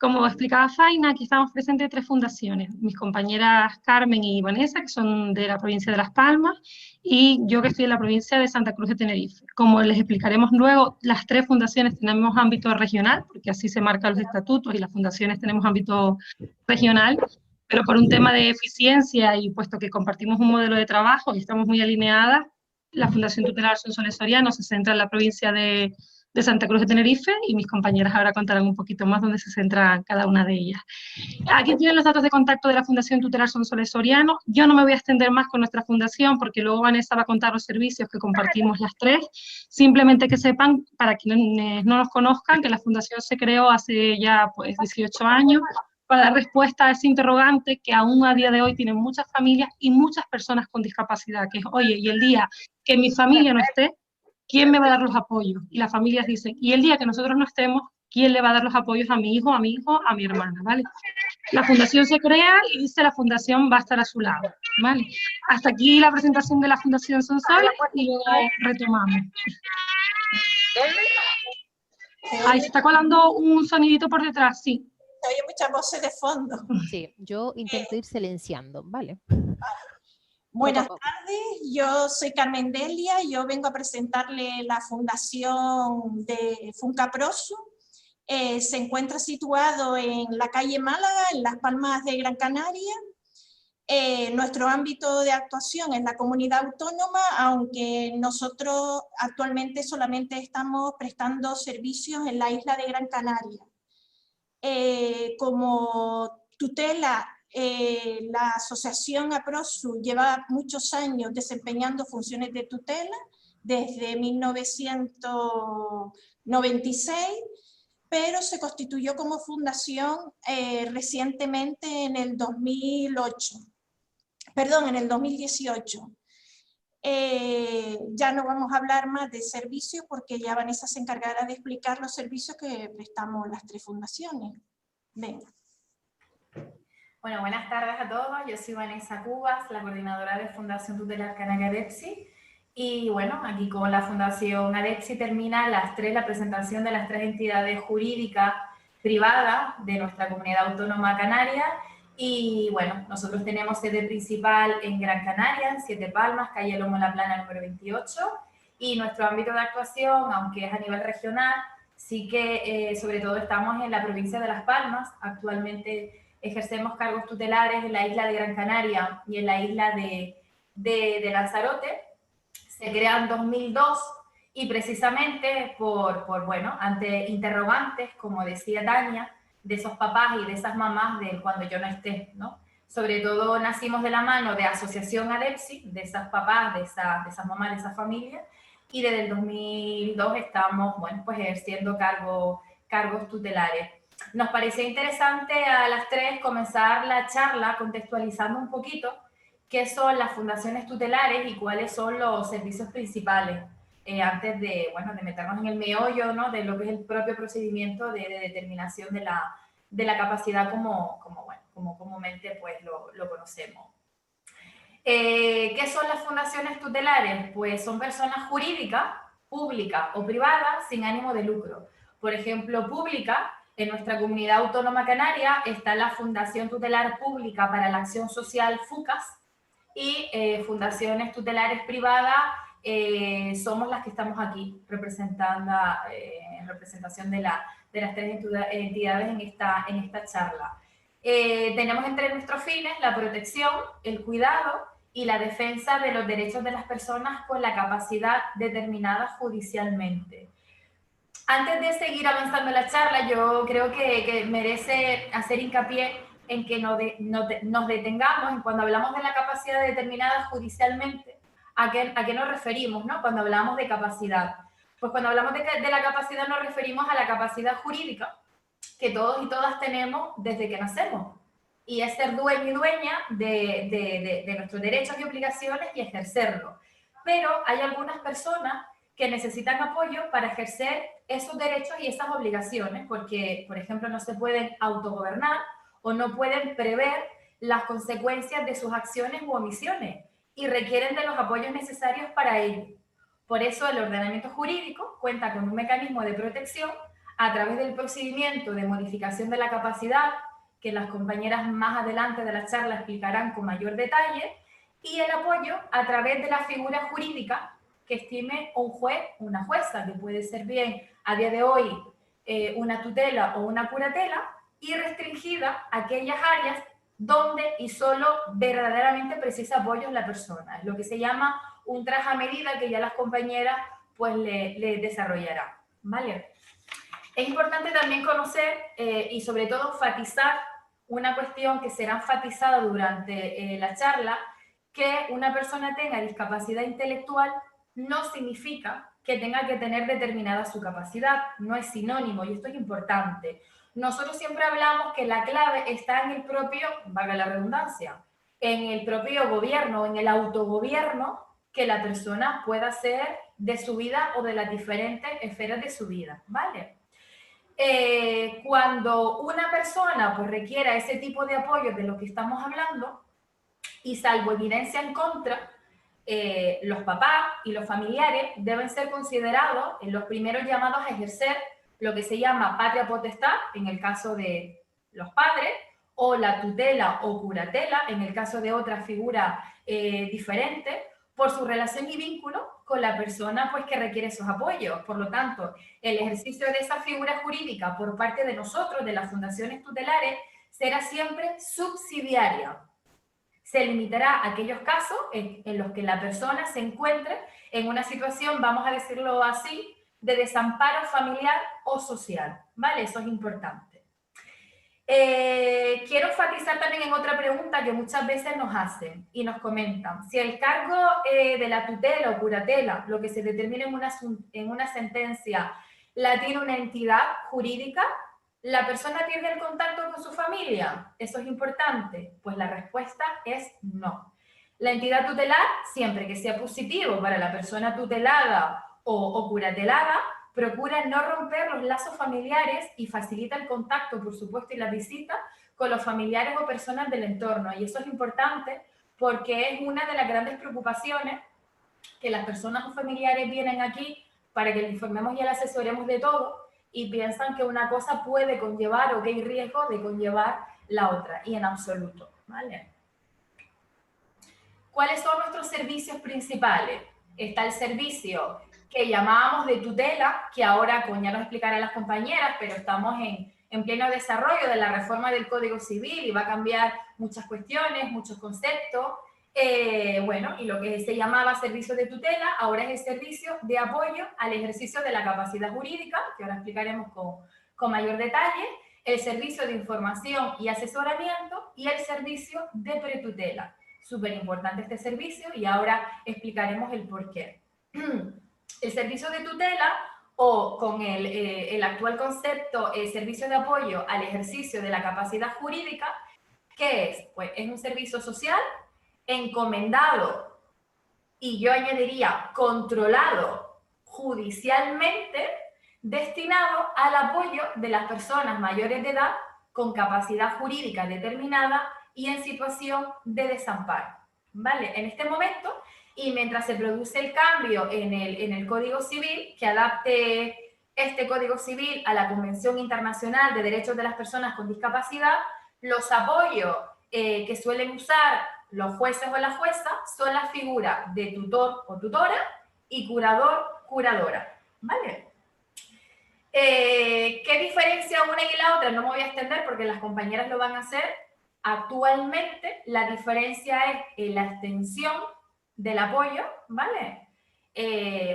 Como explicaba Faina, aquí estamos presentes tres fundaciones. Mis compañeras Carmen y Vanessa, que son de la provincia de Las Palmas, y yo que estoy en la provincia de Santa Cruz de Tenerife. Como les explicaremos luego, las tres fundaciones tenemos ámbito regional, porque así se marcan los estatutos y las fundaciones tenemos ámbito regional, pero por un tema de eficiencia y puesto que compartimos un modelo de trabajo y estamos muy alineadas, la Fundación Tutelar Sonsoles Soriano se centra en la provincia de Santa Cruz de Tenerife y mis compañeras ahora contarán un poquito más dónde se centra cada una de ellas. Aquí tienen los datos de contacto de la Fundación Tutelar Sonsoles Soriano. Yo no me voy a extender más con nuestra fundación porque luego Vanessa va a contar los servicios que compartimos las tres. Simplemente que sepan, para quienes no nos conozcan, que la fundación se creó hace ya pues 18 años para dar respuesta a ese interrogante que aún a día de hoy tienen muchas familias y muchas personas con discapacidad, que es, oye, y el día que mi familia no esté, ¿quién me va a dar los apoyos? Y las familias dicen, y el día que nosotros no estemos, ¿quién le va a dar los apoyos a mi hijo, a mi hijo, a mi hermana? ¿Vale? La fundación se crea y dice la fundación va a estar a su lado. ¿Vale? Hasta aquí la presentación de la Fundación Sonsoles y luego retomamos. Ahí se está colando un sonidito por detrás, sí. Se oye muchas voces de fondo. Sí, yo intento ir silenciando, ¿vale? Buenas tardes, yo soy Carmen Delia, yo vengo a presentarle la fundación de Funcaprosu. Se encuentra situado en la calle Málaga, en Las Palmas de Gran Canaria. Nuestro ámbito de actuación es la comunidad autónoma, aunque nosotros actualmente solamente estamos prestando servicios en la isla de Gran Canaria. Como tutela, la asociación APROSU lleva muchos años desempeñando funciones de tutela, desde 1996, pero se constituyó como fundación recientemente en el 2018. Ya no vamos a hablar más de servicios porque ya Vanessa se encargará de explicar los servicios que prestamos las tres fundaciones. Venga. Bueno, buenas tardes a todos. Yo soy Vanessa Cubas, la coordinadora de Fundación Tutelar Canaria ADEPSI. Y bueno, aquí con la Fundación ADEPSI termina la presentación de las tres entidades jurídicas privadas de nuestra comunidad autónoma canaria. Y bueno, nosotros tenemos sede principal en Gran Canaria, en Siete Palmas, calle Lomo La Plana número 28. Y nuestro ámbito de actuación, aunque es a nivel regional, sí que sobre todo estamos en la provincia de Las Palmas. Actualmente ejercemos cargos tutelares en la isla de Gran Canaria y en la isla de Lanzarote. Se crea en 2002 y precisamente bueno, ante interrogantes, como decía Tania, de esos papás y de esas mamás de cuando yo no esté, ¿no? Sobre todo nacimos de la mano de Asociación ADEPSI, de esas papás, de esas mamás, de esas familias, y desde el 2002 estamos, bueno, pues ejerciendo cargos tutelares. Nos parecía interesante a las tres comenzar la charla contextualizando un poquito qué son las fundaciones tutelares y cuáles son los servicios principales, antes de, bueno, de meternos en el meollo, ¿no?, de lo que es el propio procedimiento de determinación de la capacidad como comúnmente pues, lo conocemos. ¿Qué son las fundaciones tutelares? Pues son personas jurídicas, públicas o privadas sin ánimo de lucro. Por ejemplo, pública. En nuestra comunidad autónoma canaria está la Fundación Tutelar Pública para la Acción Social, FUCAS, y fundaciones tutelares privadas somos las que estamos aquí representando en representación de las tres entidades en esta charla. Tenemos entre nuestros fines la protección, el cuidado y la defensa de los derechos de las personas con la capacidad determinada judicialmente. Antes de seguir avanzando en la charla, yo creo que merece hacer hincapié en que nos detengamos en cuando hablamos de la capacidad determinada judicialmente, ¿a qué nos referimos, ¿no? Cuando hablamos de capacidad. Pues cuando hablamos de la capacidad nos referimos a la capacidad jurídica que todos y todas tenemos desde que nacemos. Y es ser dueño y dueña de nuestros derechos y obligaciones y ejercerlo. Pero hay algunas personas que necesitan apoyo para ejercer esos derechos y esas obligaciones, porque, por ejemplo, no se pueden autogobernar o no pueden prever las consecuencias de sus acciones u omisiones y requieren de los apoyos necesarios para ello. Por eso el ordenamiento jurídico cuenta con un mecanismo de protección a través del procedimiento de modificación de la capacidad, que las compañeras más adelante de la charla explicarán con mayor detalle, y el apoyo a través de la figura jurídica que estime un juez o una jueza, que puede ser bien a día de hoy una tutela o una curatela, y restringida a aquellas áreas donde y solo verdaderamente precisa apoyo la persona. Es lo que se llama un traje a medida, que ya las compañeras pues le desarrollarán, ¿vale? Es importante también conocer y sobre todo enfatizar una cuestión que será enfatizada durante la charla, que una persona tenga discapacidad intelectual no significa que tenga que tener determinada su capacidad, no es sinónimo, y esto es importante. Nosotros siempre hablamos que la clave está en el propio, valga la redundancia, en el propio gobierno, en el autogobierno que la persona pueda hacer de su vida o de las diferentes esferas de su vida, ¿vale? Cuando una persona pues, requiera ese tipo de apoyo de lo que estamos hablando, y salvo evidencia en contra, los papás y los familiares deben ser considerados en los primeros llamados a ejercer lo que se llama patria potestad, en el caso de los padres, o la tutela o curatela, en el caso de otra figura diferente, por su relación y vínculo con la persona pues, que requiere esos apoyos. Por lo tanto, el ejercicio de esa figura jurídica por parte de nosotros, de las fundaciones tutelares, será siempre subsidiaria. Se limitará a aquellos casos en los que la persona se encuentre en una situación, vamos a decirlo así, de desamparo familiar o social, ¿vale? Eso es importante. Quiero enfatizar también en otra pregunta que muchas veces nos hacen y nos comentan. Si el cargo de la tutela o curatela, lo que se determina en una sentencia, la tiene una entidad jurídica, ¿la persona pierde el contacto con su familia? Eso es importante. Pues la respuesta es no. La entidad tutelar, siempre que sea positivo para la persona tutelada o curatelada, procura no romper los lazos familiares y facilita el contacto, por supuesto, y la visita con los familiares o personas del entorno. Y eso es importante porque es una de las grandes preocupaciones, que las personas o familiares vienen aquí para que les informemos y les asesoremos de todo y piensan que una cosa puede conllevar o que hay riesgo de conllevar la otra, y en absoluto, ¿vale? ¿Cuáles son nuestros servicios principales? Está el servicio que llamábamos de tutela, que ahora ya nos explicarán las compañeras, pero estamos en pleno desarrollo de la reforma del Código Civil y va a cambiar muchas cuestiones, muchos conceptos. Bueno, y lo que se llamaba servicio de tutela, ahora es el servicio de apoyo al ejercicio de la capacidad jurídica, que ahora explicaremos con mayor detalle, el servicio de información y asesoramiento y el servicio de pretutela. Súper importante este servicio y ahora explicaremos el por qué. El servicio de tutela, o con el actual concepto, el servicio de apoyo al ejercicio de la capacidad jurídica, ¿qué es? Pues es un servicio social encomendado, y yo añadiría controlado judicialmente, destinado al apoyo de las personas mayores de edad con capacidad jurídica determinada y en situación de desamparo, ¿vale? En este momento, y mientras se produce el cambio en el Código Civil, que adapte este Código Civil a la Convención Internacional de Derechos de las Personas con Discapacidad, los apoyos que suelen usar los jueces o la jueza son las figuras de tutor o tutora y curador, curadora, ¿vale? ¿Qué diferencia una y la otra? No me voy a extender porque las compañeras lo van a hacer. Actualmente la diferencia es en la extensión del apoyo, ¿vale?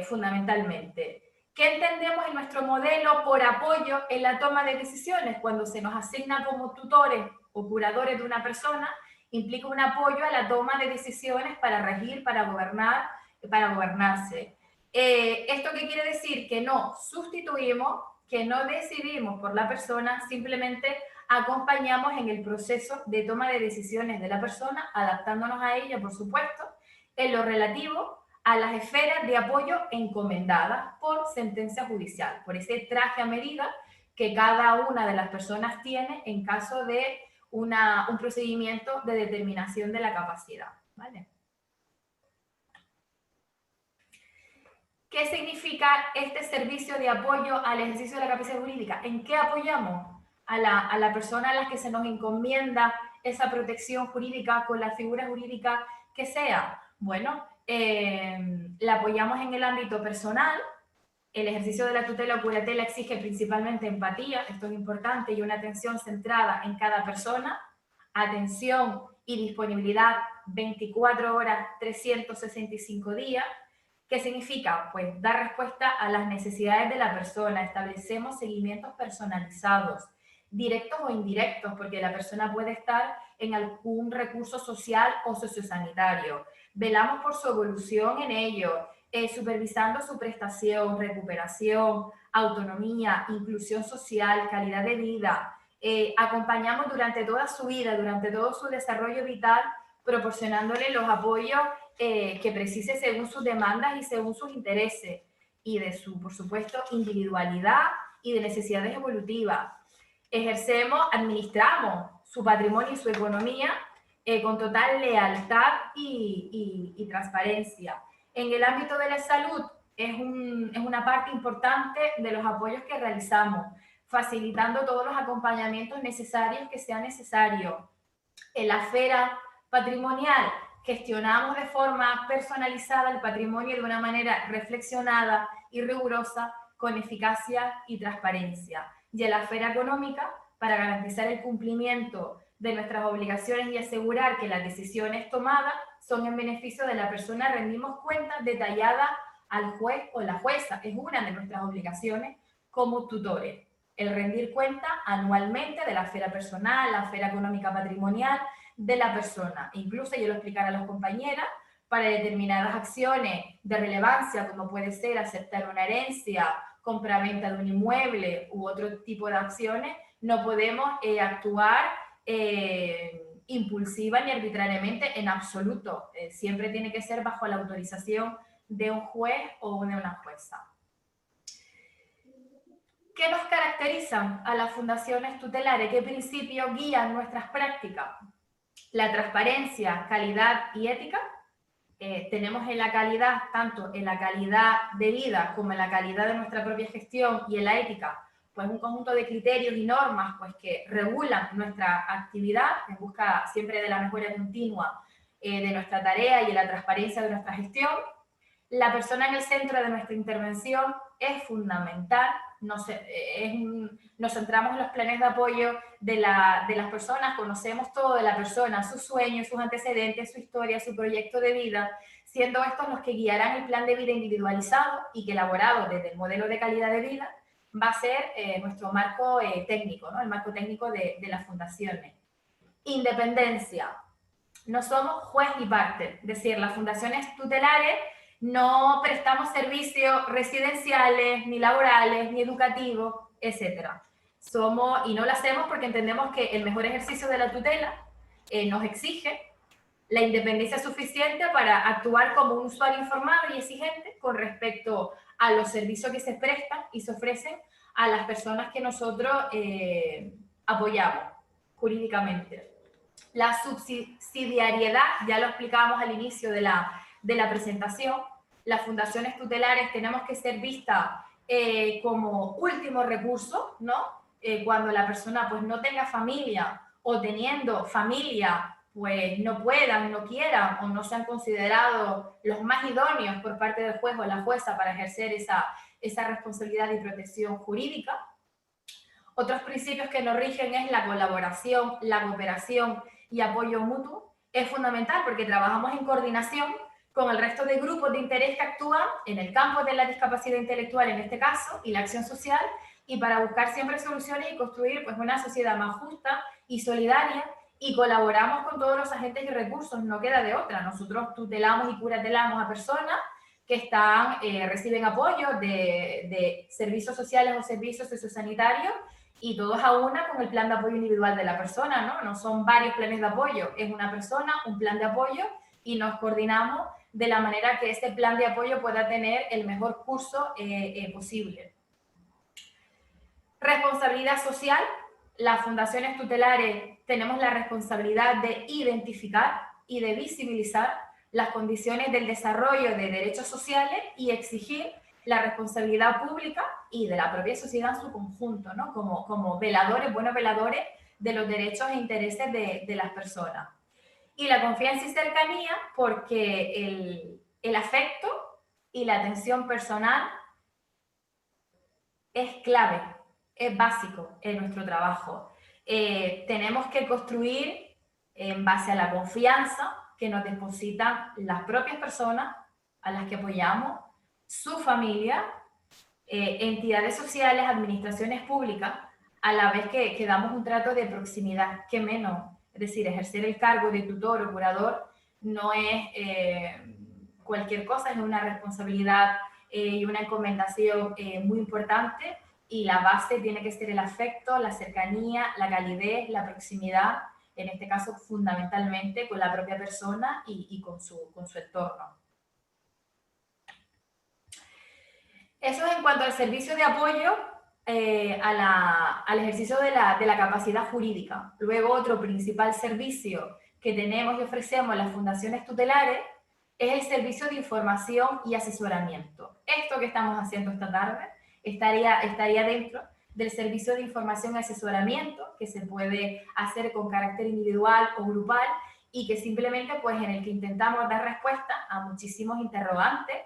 Fundamentalmente. ¿Qué entendemos en nuestro modelo por apoyo en la toma de decisiones? Cuando se nos asigna como tutores o curadores de una persona, implica un apoyo a la toma de decisiones para regir, para gobernar, para gobernarse. ¿Esto qué quiere decir? Que no sustituimos, que no decidimos por la persona, simplemente acompañamos en el proceso de toma de decisiones de la persona, adaptándonos a ella, por supuesto, en lo relativo a las esferas de apoyo encomendadas por sentencia judicial, por ese traje a medida que cada una de las personas tiene en caso de un procedimiento de determinación de la capacidad, ¿vale? ¿Qué significa este servicio de apoyo al ejercicio de la capacidad jurídica? ¿En qué apoyamos a la persona a la que se nos encomienda esa protección jurídica con la figura jurídica que sea? Bueno, la apoyamos en el ámbito personal. El ejercicio de la tutela o curatela exige principalmente empatía, esto es importante, y una atención centrada en cada persona, atención y disponibilidad 24 horas, 365 días. ¿Qué significa? Pues dar respuesta a las necesidades de la persona. Establecemos seguimientos personalizados, directos o indirectos, porque la persona puede estar en algún recurso social o sociosanitario. Velamos por su evolución en ello, supervisando su prestación, recuperación, autonomía, inclusión social, calidad de vida. Acompañamos durante toda su vida, durante todo su desarrollo vital, proporcionándole los apoyos que precise según sus demandas y según sus intereses y de su, por supuesto, individualidad y de necesidades evolutivas. Administramos su patrimonio y su economía con total lealtad y transparencia. En el ámbito de la salud es una parte importante de los apoyos que realizamos, facilitando todos los acompañamientos necesarios que sean necesarios. En la esfera patrimonial gestionamos de forma personalizada el patrimonio de una manera reflexionada y rigurosa, con eficacia y transparencia. Y en la esfera económica, para garantizar el cumplimiento de nuestras obligaciones y asegurar que las decisiones tomadas son en beneficio de la persona, rendimos cuentas detalladas al juez o la jueza. Es una de nuestras obligaciones como tutores, el rendir cuenta anualmente de la esfera personal, la esfera económica patrimonial de la persona. Incluso yo lo explicaré a las compañeras, para determinadas acciones de relevancia, como puede ser aceptar una herencia, compra-venta de un inmueble u otro tipo de acciones, no podemos actuar impulsiva ni arbitrariamente en absoluto. Siempre tiene que ser bajo la autorización de un juez o de una jueza. ¿Qué nos caracterizan a las fundaciones tutelares? ¿Qué principios guían nuestras prácticas? La transparencia, calidad y ética. Tenemos en la calidad, tanto en la calidad de vida como en la calidad de nuestra propia gestión y en la ética, pues un conjunto de criterios y normas pues, que regulan nuestra actividad en busca siempre de la mejora continua de nuestra tarea y en la transparencia de nuestra gestión. La persona en el centro de nuestra intervención es fundamental. Nos centramos en los planes de apoyo de las personas, conocemos todo de la persona, sus sueños, sus antecedentes, su historia, su proyecto de vida, siendo estos los que guiarán el plan de vida individualizado y que, elaborado desde el modelo de calidad de vida, va a ser nuestro marco técnico, ¿no? El marco técnico de las fundaciones. Independencia. No somos juez y parte, es decir, las fundaciones tutelares no prestamos servicios residenciales, ni laborales, ni educativos, etc. Y no lo hacemos porque entendemos que el mejor ejercicio de la tutela nos exige la independencia suficiente para actuar como un usuario informado y exigente con respecto a los servicios que se prestan y se ofrecen a las personas que nosotros apoyamos jurídicamente. La subsidiariedad, ya lo explicábamos al inicio de la presentación. Las fundaciones tutelares tenemos que ser vistas como último recurso, ¿no? Cuando la persona pues no tenga familia o teniendo familia pues no puedan, no quieran o no sean considerados los más idóneos por parte del juez o la jueza para ejercer esa responsabilidad y protección jurídica. Otros principios que nos rigen es la colaboración, la cooperación y apoyo mutuo. Es fundamental porque trabajamos en coordinación con el resto de grupos de interés que actúan en el campo de la discapacidad intelectual, en este caso, y la acción social, y para buscar siempre soluciones y construir pues, una sociedad más justa y solidaria, y colaboramos con todos los agentes y recursos, no queda de otra. Nosotros tutelamos y curatelamos a personas que reciben apoyo de servicios sociales o servicios sociosanitarios, y todos a una con el plan de apoyo individual de la persona, ¿no? No son varios planes de apoyo, es una persona, un plan de apoyo, y nos coordinamos de la manera que ese plan de apoyo pueda tener el mejor curso posible. Responsabilidad social. Las fundaciones tutelares tenemos la responsabilidad de identificar y de visibilizar las condiciones del desarrollo de derechos sociales y exigir la responsabilidad pública y de la propia sociedad en su conjunto, ¿no? Como veladores, buenos veladores de los derechos e intereses de las personas. Y la confianza y cercanía porque el afecto y la atención personal es clave, es básico en nuestro trabajo. Tenemos que construir en base a la confianza que nos depositan las propias personas a las que apoyamos, su familia, entidades sociales, administraciones públicas, a la vez que damos un trato de proximidad, que menos. Es decir, ejercer el cargo de tutor o curador no es cualquier cosa, es una responsabilidad y una encomendación muy importante, y la base tiene que ser el afecto, la cercanía, la calidez, la proximidad, en este caso fundamentalmente con la propia persona y con su entorno. Eso es en cuanto al servicio de apoyo al ejercicio de la capacidad jurídica. Luego, otro principal servicio que tenemos y ofrecemos en las fundaciones tutelares es el servicio de información y asesoramiento. Esto que estamos haciendo esta tarde estaría dentro del servicio de información y asesoramiento, que se puede hacer con carácter individual o grupal, y que simplemente, pues, en el que intentamos dar respuesta a muchísimos interrogantes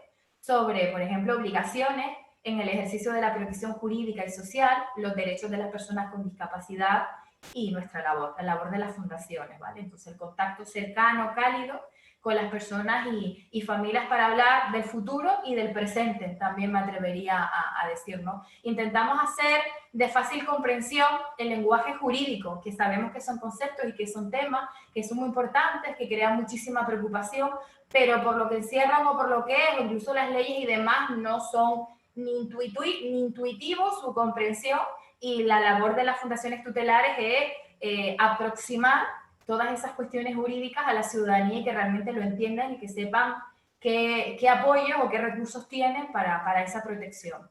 sobre, por ejemplo, obligaciones en el ejercicio de la protección jurídica y social, los derechos de las personas con discapacidad y nuestra labor, la labor de las fundaciones, ¿vale? Entonces, el contacto cercano, cálido con las personas y familias para hablar del futuro y del presente, también me atrevería a decir, ¿no? Intentamos hacer de fácil comprensión el lenguaje jurídico, que sabemos que son conceptos y que son temas que son muy importantes, que crean muchísima preocupación, pero por lo que encierran o por lo que es, incluso las leyes y demás, no son ni intuitivos su comprensión, y la labor de las fundaciones tutelares es aproximar todas esas cuestiones jurídicas a la ciudadanía y que realmente lo entiendan y que sepan qué apoyos o qué recursos tienen para esa protección.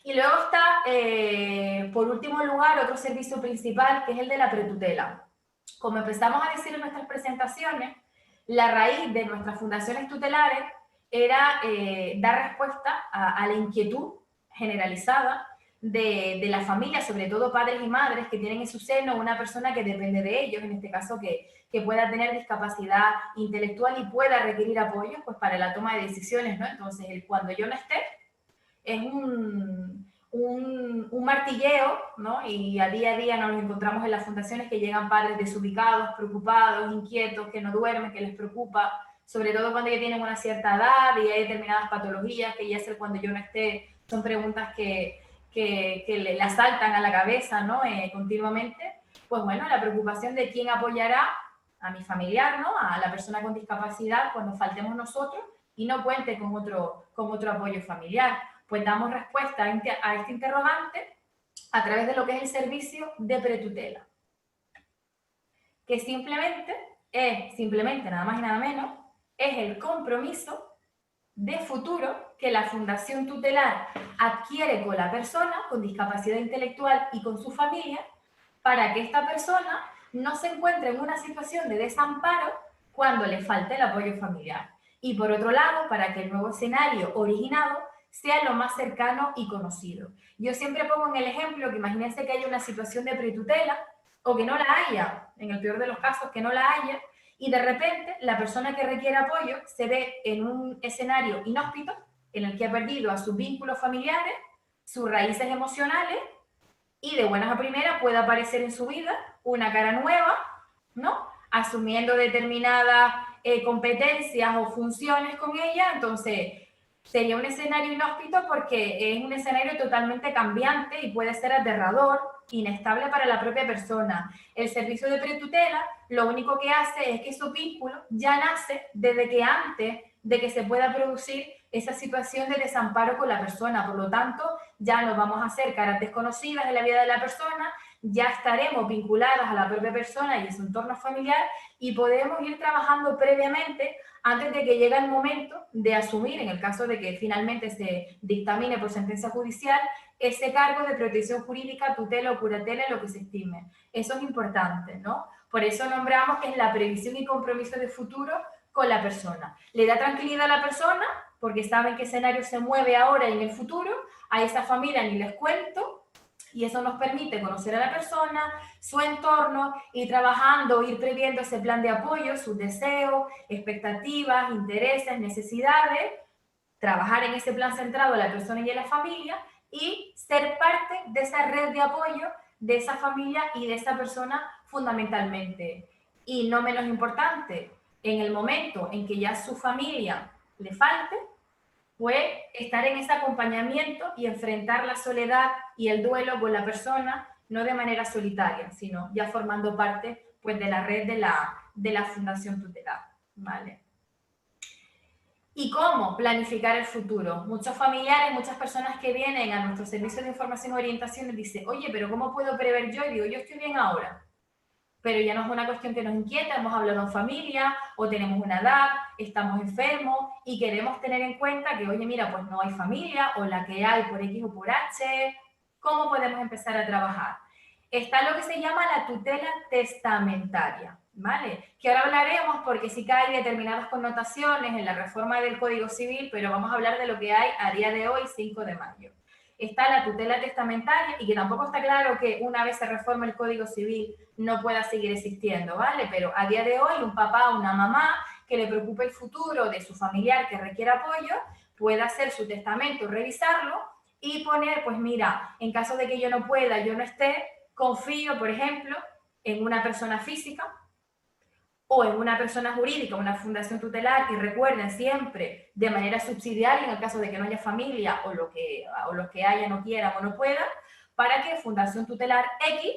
Y luego está, por último lugar, otro servicio principal, que es el de la pretutela. Como empezamos a decir en nuestras presentaciones, la raíz de nuestras fundaciones tutelares era dar respuesta a la inquietud generalizada de la familia, sobre todo padres y madres que tienen en su seno una persona que depende de ellos, en este caso que pueda tener discapacidad intelectual y pueda requerir apoyo, pues, para la toma de decisiones, ¿no? Entonces, cuando yo no esté, es un martilleo, ¿no? Y a día nos encontramos en las fundaciones que llegan padres desubicados, preocupados, inquietos, que no duermen, que les preocupa, sobre todo cuando ya tienen una cierta edad y hay determinadas patologías que ya sé cuando yo no esté, son preguntas que le asaltan a la cabeza, ¿no? Continuamente. Pues bueno, la preocupación de quién apoyará a mi familiar, ¿no? A la persona con discapacidad cuando faltemos nosotros y no cuente con otro apoyo familiar. Pues damos respuesta a este interrogante a través de lo que es el servicio de pretutela, que simplemente, nada más y nada menos, es el compromiso de futuro que la fundación tutelar adquiere con la persona con discapacidad intelectual y con su familia, para que esta persona no se encuentre en una situación de desamparo cuando le falte el apoyo familiar. Y por otro lado, para que el nuevo escenario originado sea lo más cercano y conocido. Yo siempre pongo en el ejemplo que imagínense que haya una situación de pretutela, o que no la haya, en el peor de los casos que no la haya, y de repente la persona que requiere apoyo se ve en un escenario inhóspito en el que ha perdido a sus vínculos familiares, sus raíces emocionales, y de buenas a primeras puede aparecer en su vida una cara nueva, ¿no? Asumiendo determinadas competencias o funciones con ella. Entonces sería un escenario inhóspito porque es un escenario totalmente cambiante y puede ser aterrador, inestable para la propia persona. El servicio de pretutela lo único que hace es que su vínculo ya nace desde que antes de que se pueda producir esa situación de desamparo con la persona. Por lo tanto, ya no vamos a ser caras desconocidas en la vida de la persona, ya estaremos vinculadas a la propia persona y a su entorno familiar, y podemos ir trabajando previamente antes de que llegue el momento de asumir, en el caso de que finalmente se dictamine por sentencia judicial, ese cargo de protección jurídica, tutela o curatela, lo que se estime. Eso es importante, ¿no? Por eso nombramos que es la previsión y compromiso de futuro con la persona. Le da tranquilidad a la persona porque saben qué escenario se mueve ahora y en el futuro. A esa familia ni les cuento. Y eso nos permite conocer a la persona, su entorno, ir trabajando, ir previendo ese plan de apoyo, sus deseos, expectativas, intereses, necesidades, trabajar en ese plan centrado en la persona y en la familia y ser parte de esa red de apoyo de esa familia y de esa persona fundamentalmente. Y no menos importante, en el momento en que ya su familia le falte, pues estar en ese acompañamiento y enfrentar la soledad y el duelo con la persona, no de manera solitaria, sino ya formando parte pues, de la red de la Fundación Tutelar, ¿vale? ¿Y cómo planificar el futuro? Muchos familiares, muchas personas que vienen a nuestros servicios de información y orientación nos dicen, oye, pero ¿cómo puedo prever yo? Y digo, yo estoy bien ahora. Pero ya no es una cuestión que nos inquieta, hemos hablado en familia, o tenemos una edad, estamos enfermos, y queremos tener en cuenta que, oye, mira, pues no hay familia, o la que hay por X o por H, ¿cómo podemos empezar a trabajar? Está lo que se llama la tutela testamentaria, ¿vale? Que ahora hablaremos porque sí que hay determinadas connotaciones en la reforma del Código Civil, pero vamos a hablar de lo que hay a día de hoy, 5 de mayo. Está la tutela testamentaria y que tampoco está claro que una vez se reforme el Código Civil no pueda seguir existiendo, ¿vale? Pero a día de hoy un papá o una mamá que le preocupe el futuro de su familiar que requiera apoyo puede hacer su testamento, revisarlo y poner, pues mira, en caso de que yo no pueda, yo no esté, confío, por ejemplo, en una persona física o en una persona jurídica, una fundación tutelar, y recuerden siempre de manera subsidiaria en el caso de que no haya familia o los que haya no quieran o no puedan, para que Fundación Tutelar X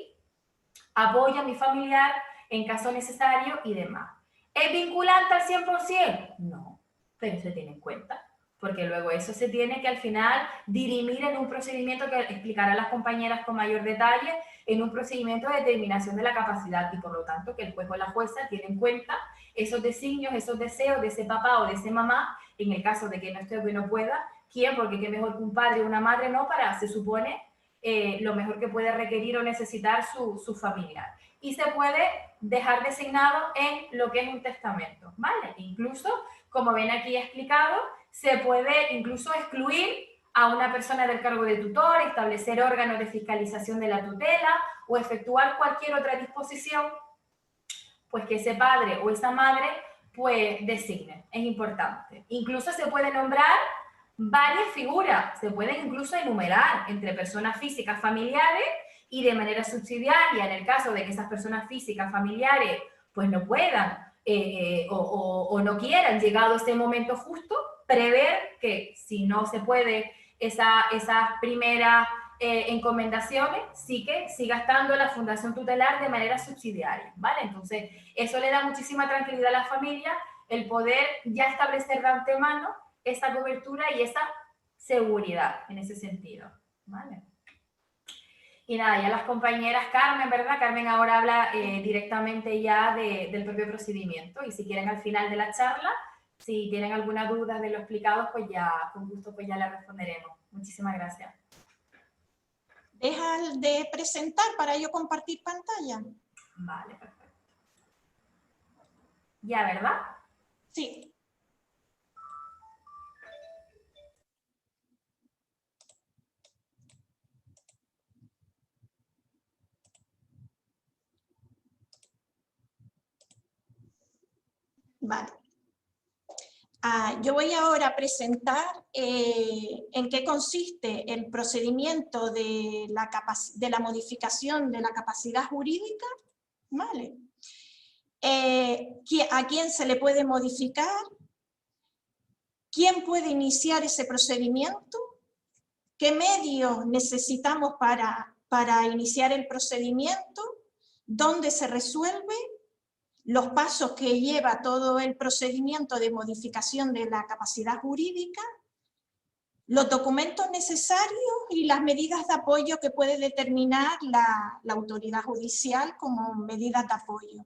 apoye a mi familiar en caso necesario y demás. ¿Es vinculante al 100%? No, pero se tiene en cuenta, porque luego eso se tiene que al final dirimir en un procedimiento que explicarán las compañeras con mayor detalle, en un procedimiento de determinación de la capacidad y por lo tanto que el juez o la jueza tiene en cuenta esos designios, esos deseos de ese papá o de ese mamá, en el caso de que no esté o que no pueda, ¿quién? Porque qué mejor que un padre o una madre, ¿no? Para, se supone, lo mejor que puede requerir o necesitar su familiar. Y se puede dejar designado en lo que es un testamento, ¿vale? Incluso, como ven aquí explicado, se puede incluso excluir a una persona del cargo de tutor, establecer órganos de fiscalización de la tutela o efectuar cualquier otra disposición pues que ese padre o esa madre pues designe. Es importante. Incluso se puede nombrar varias figuras, se pueden incluso enumerar entre personas físicas familiares y de manera subsidiaria, en el caso de que esas personas físicas familiares pues no puedan o no quieran, llegado ese momento justo, prever que si no se puede esas primeras encomendaciones, sí que siga estando la Fundación Tutelar de manera subsidiaria, ¿vale? Entonces, eso le da muchísima tranquilidad a la familia, el poder ya establecer de antemano esa cobertura y esa seguridad en ese sentido, ¿vale? Y nada, ya las compañeras, Carmen, ¿verdad? Carmen ahora habla directamente ya del propio procedimiento y si quieren al final de la charla, si tienen alguna duda de lo explicado, pues ya, con gusto, pues ya la responderemos. Muchísimas gracias. Deja de presentar para yo compartir pantalla. Vale, perfecto. ¿Ya, verdad? Sí. Vale. Yo voy ahora a presentar en qué consiste el procedimiento de la modificación de la capacidad jurídica, ¿vale? ¿A quién se le puede modificar? ¿Quién puede iniciar ese procedimiento? ¿Qué medios necesitamos para iniciar el procedimiento? ¿Dónde se resuelve? Los pasos que lleva todo el procedimiento de modificación de la capacidad jurídica, los documentos necesarios y las medidas de apoyo que puede determinar la autoridad judicial como medidas de apoyo.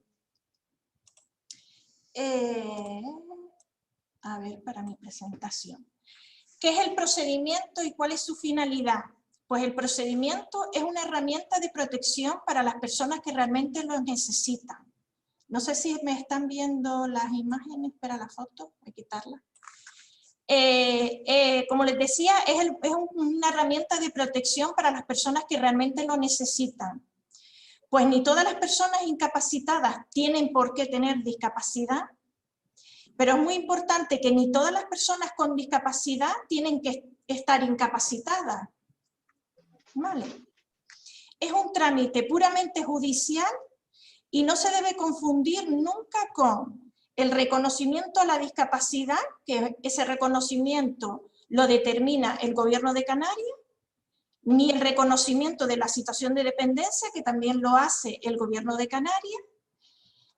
A ver, para mi presentación. ¿Qué es el procedimiento y cuál es su finalidad? Pues el procedimiento es una herramienta de protección para las personas que realmente lo necesitan. No sé si me están viendo las imágenes para la foto, voy a quitarla. Como les decía, es una herramienta de protección para las personas que realmente lo necesitan. Pues ni todas las personas incapacitadas tienen por qué tener discapacidad, pero es muy importante que ni todas las personas con discapacidad tienen que estar incapacitadas. ¿Vale? Es un trámite puramente judicial y no se debe confundir nunca con el reconocimiento a la discapacidad, que ese reconocimiento lo determina el Gobierno de Canarias, ni el reconocimiento de la situación de dependencia, que también lo hace el Gobierno de Canarias,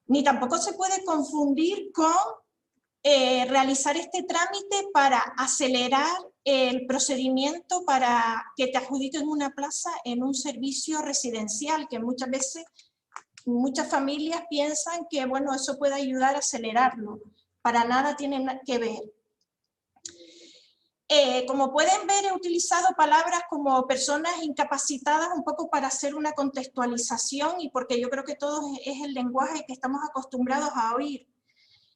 ni tampoco se puede confundir con realizar este trámite para acelerar el procedimiento para que te adjudiquen una plaza en un servicio residencial, que muchas veces muchas familias piensan que bueno, eso puede ayudar a acelerarlo. Para nada tiene que ver. Como pueden ver, he utilizado palabras como personas incapacitadas un poco para hacer una contextualización y porque yo creo que todo es el lenguaje que estamos acostumbrados a oír.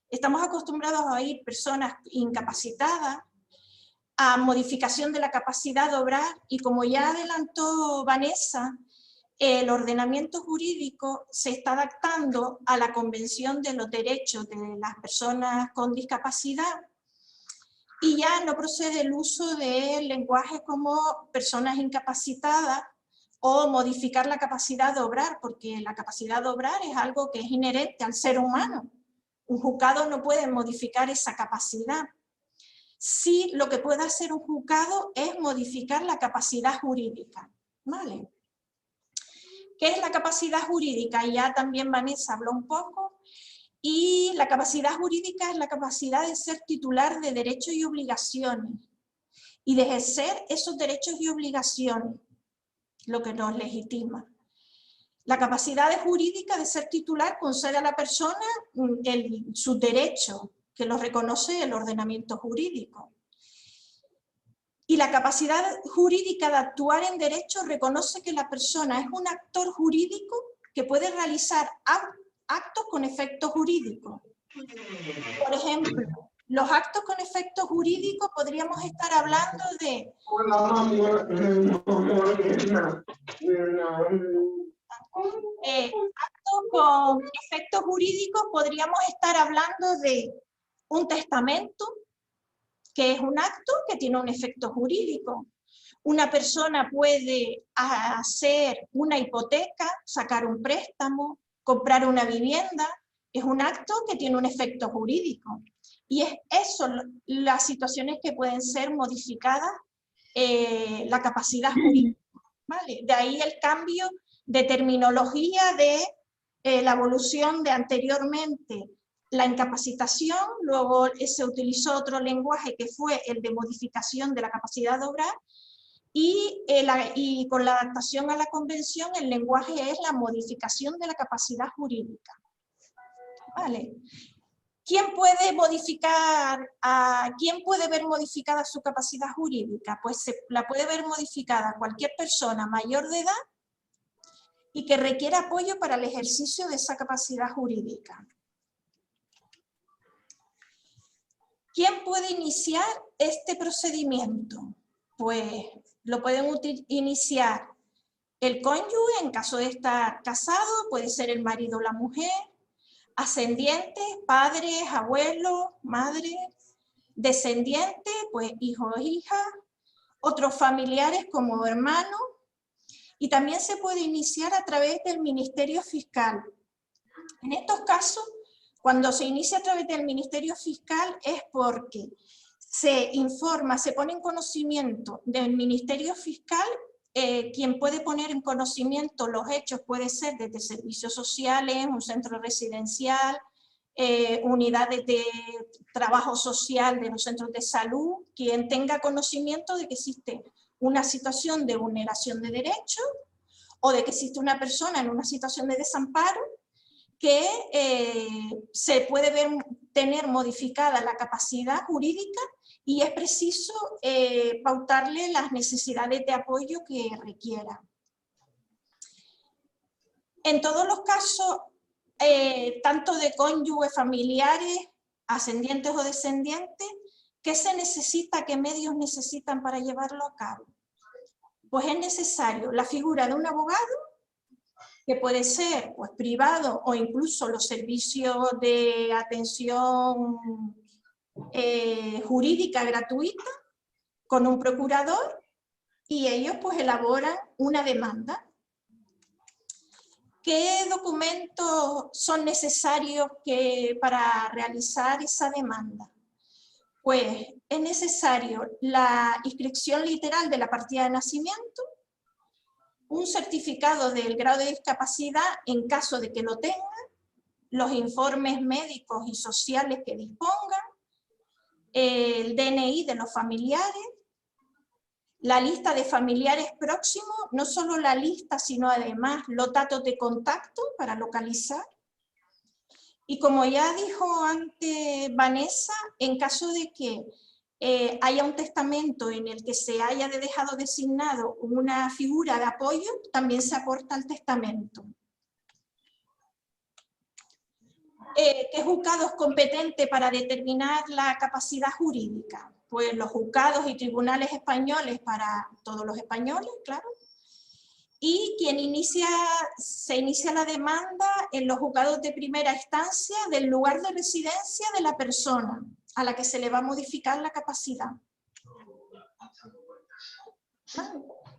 Estamos acostumbrados a oír personas incapacitadas, a modificación de la capacidad de obrar y como ya adelantó Vanessa, el ordenamiento jurídico se está adaptando a la Convención de los Derechos de las Personas con Discapacidad y ya no procede el uso del lenguaje como personas incapacitadas o modificar la capacidad de obrar, porque la capacidad de obrar es algo que es inherente al ser humano. Un juzgado no puede modificar esa capacidad. Sí, lo que puede hacer un juzgado es modificar la capacidad jurídica. ¿Vale? ¿Qué es la capacidad jurídica? Ya también Vanessa habló un poco. Y la capacidad jurídica es la capacidad de ser titular de derechos y obligaciones y de ejercer esos derechos y obligaciones, lo que nos legitima. La capacidad jurídica de ser titular concede a la persona sus derechos, que los reconoce el ordenamiento jurídico. Y la capacidad jurídica de actuar en derecho reconoce que la persona es un actor jurídico que puede realizar actos con efecto jurídico. Por ejemplo, los actos con efecto jurídico podríamos estar hablando de actos con efectos jurídicos, podríamos estar hablando de un testamento, que es un acto que tiene un efecto jurídico. Una persona puede hacer una hipoteca, sacar un préstamo, comprar una vivienda, es un acto que tiene un efecto jurídico. Y es eso, las situaciones que pueden ser modificadas, la capacidad jurídica. ¿Vale? De ahí el cambio de terminología de la evolución de anteriormente la incapacitación, luego se utilizó otro lenguaje que fue el de modificación de la capacidad de obrar, y con la adaptación a la convención el lenguaje es la modificación de la capacidad jurídica. ¿Vale? ¿Quién puede ver modificada su capacidad jurídica? Pues la puede ver modificada cualquier persona mayor de edad y que requiera apoyo para el ejercicio de esa capacidad jurídica. ¿Quién puede iniciar este procedimiento? Pues lo pueden iniciar el cónyuge en caso de estar casado, puede ser el marido o la mujer, ascendientes, padres, abuelos, madres, descendientes, pues hijos o hijas, otros familiares como hermanos, y también se puede iniciar a través del Ministerio Fiscal. En estos casos, cuando se inicia a través del Ministerio Fiscal es porque se informa, se pone en conocimiento del Ministerio Fiscal. Quien puede poner en conocimiento los hechos puede ser desde servicios sociales, un centro residencial, unidades de trabajo social de los centros de salud, quien tenga conocimiento de que existe una situación de vulneración de derechos o de que existe una persona en una situación de desamparo que se puede tener modificada la capacidad jurídica y es preciso pautarle las necesidades de apoyo que requiera. En todos los casos, tanto de cónyuges, familiares, ascendientes o descendientes. ¿Qué se necesita, qué medios necesitan para llevarlo a cabo? Pues es necesario la figura de un abogado, que puede ser pues, privado o incluso los servicios de atención jurídica gratuita, con un procurador, y ellos pues elaboran una demanda. ¿Qué documentos son necesarios para realizar esa demanda? Pues es necesario la inscripción literal de la partida de nacimiento, un certificado del grado de discapacidad en caso de que lo tengan, los informes médicos y sociales que dispongan, el DNI de los familiares, la lista de familiares próximos, no solo la lista, sino además los datos de contacto para localizar. Y como ya dijo antes Vanessa, en caso de que haya un testamento en el que se haya dejado designado una figura de apoyo, también se aporta al testamento. ¿Qué juzgado es competente para determinar la capacidad jurídica? Pues los juzgados y tribunales españoles para todos los españoles, claro. Y se inicia la demanda en los juzgados de primera instancia del lugar de residencia de la persona a la que se le va a modificar la capacidad.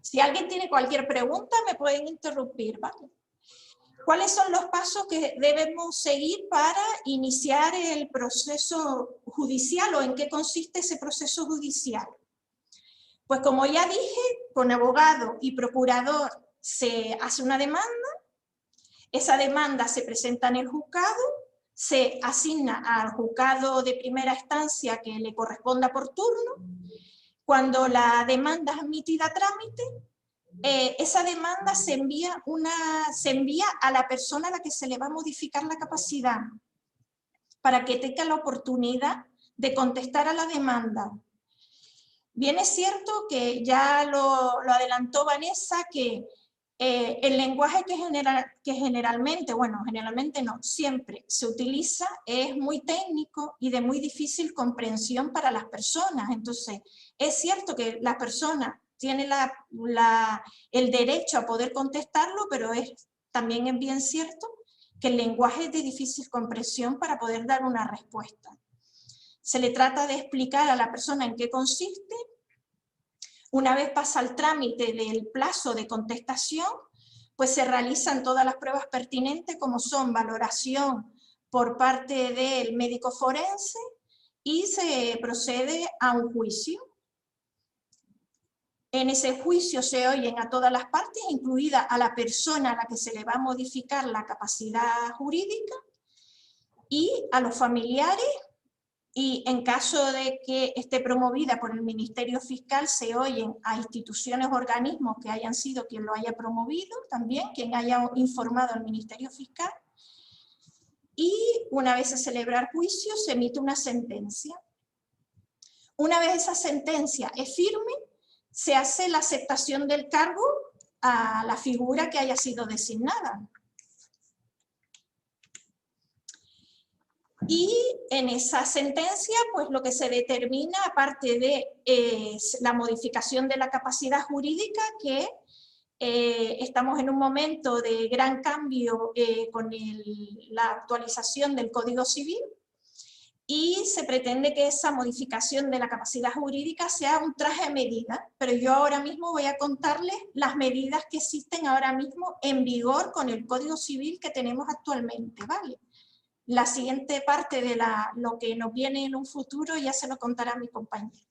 Si alguien tiene cualquier pregunta, me pueden interrumpir, ¿vale? ¿Cuáles son los pasos que debemos seguir para iniciar el proceso judicial o en qué consiste ese proceso judicial? Pues como ya dije, con abogado y procurador se hace una demanda, esa demanda se presenta en el juzgado, se asigna al juzgado de primera instancia que le corresponda por turno. Cuando la demanda es admitida a trámite, esa demanda se envía a la persona a la que se le va a modificar la capacidad para que tenga la oportunidad de contestar a la demanda. Bien es cierto que ya lo adelantó Vanessa, que el lenguaje que generalmente no, siempre se utiliza es muy técnico y de muy difícil comprensión para las personas. Entonces, es cierto que la persona tiene el derecho a poder contestarlo, pero también es bien cierto que el lenguaje es de difícil comprensión para poder dar una respuesta. Se le trata de explicar a la persona en qué consiste. Una vez pasa el trámite del plazo de contestación, pues se realizan todas las pruebas pertinentes, como son valoración por parte del médico forense, y se procede a un juicio. En ese juicio se oyen a todas las partes, incluida a la persona a la que se le va a modificar la capacidad jurídica, y a los familiares, y en caso de que esté promovida por el Ministerio Fiscal, se oyen a instituciones o organismos que hayan sido quien lo haya promovido, también quien haya informado al Ministerio Fiscal, y una vez se celebra el juicio, se emite una sentencia. Una vez esa sentencia es firme, se hace la aceptación del cargo a la figura que haya sido designada. Y en esa sentencia, pues lo que se determina, aparte de la modificación de la capacidad jurídica, que estamos en un momento de gran cambio con la actualización del Código Civil, y se pretende que esa modificación de la capacidad jurídica sea un traje a medida, pero yo ahora mismo voy a contarles las medidas que existen ahora mismo en vigor con el Código Civil que tenemos actualmente, ¿vale? La siguiente parte de lo que nos viene en un futuro ya se lo contará mi compañero.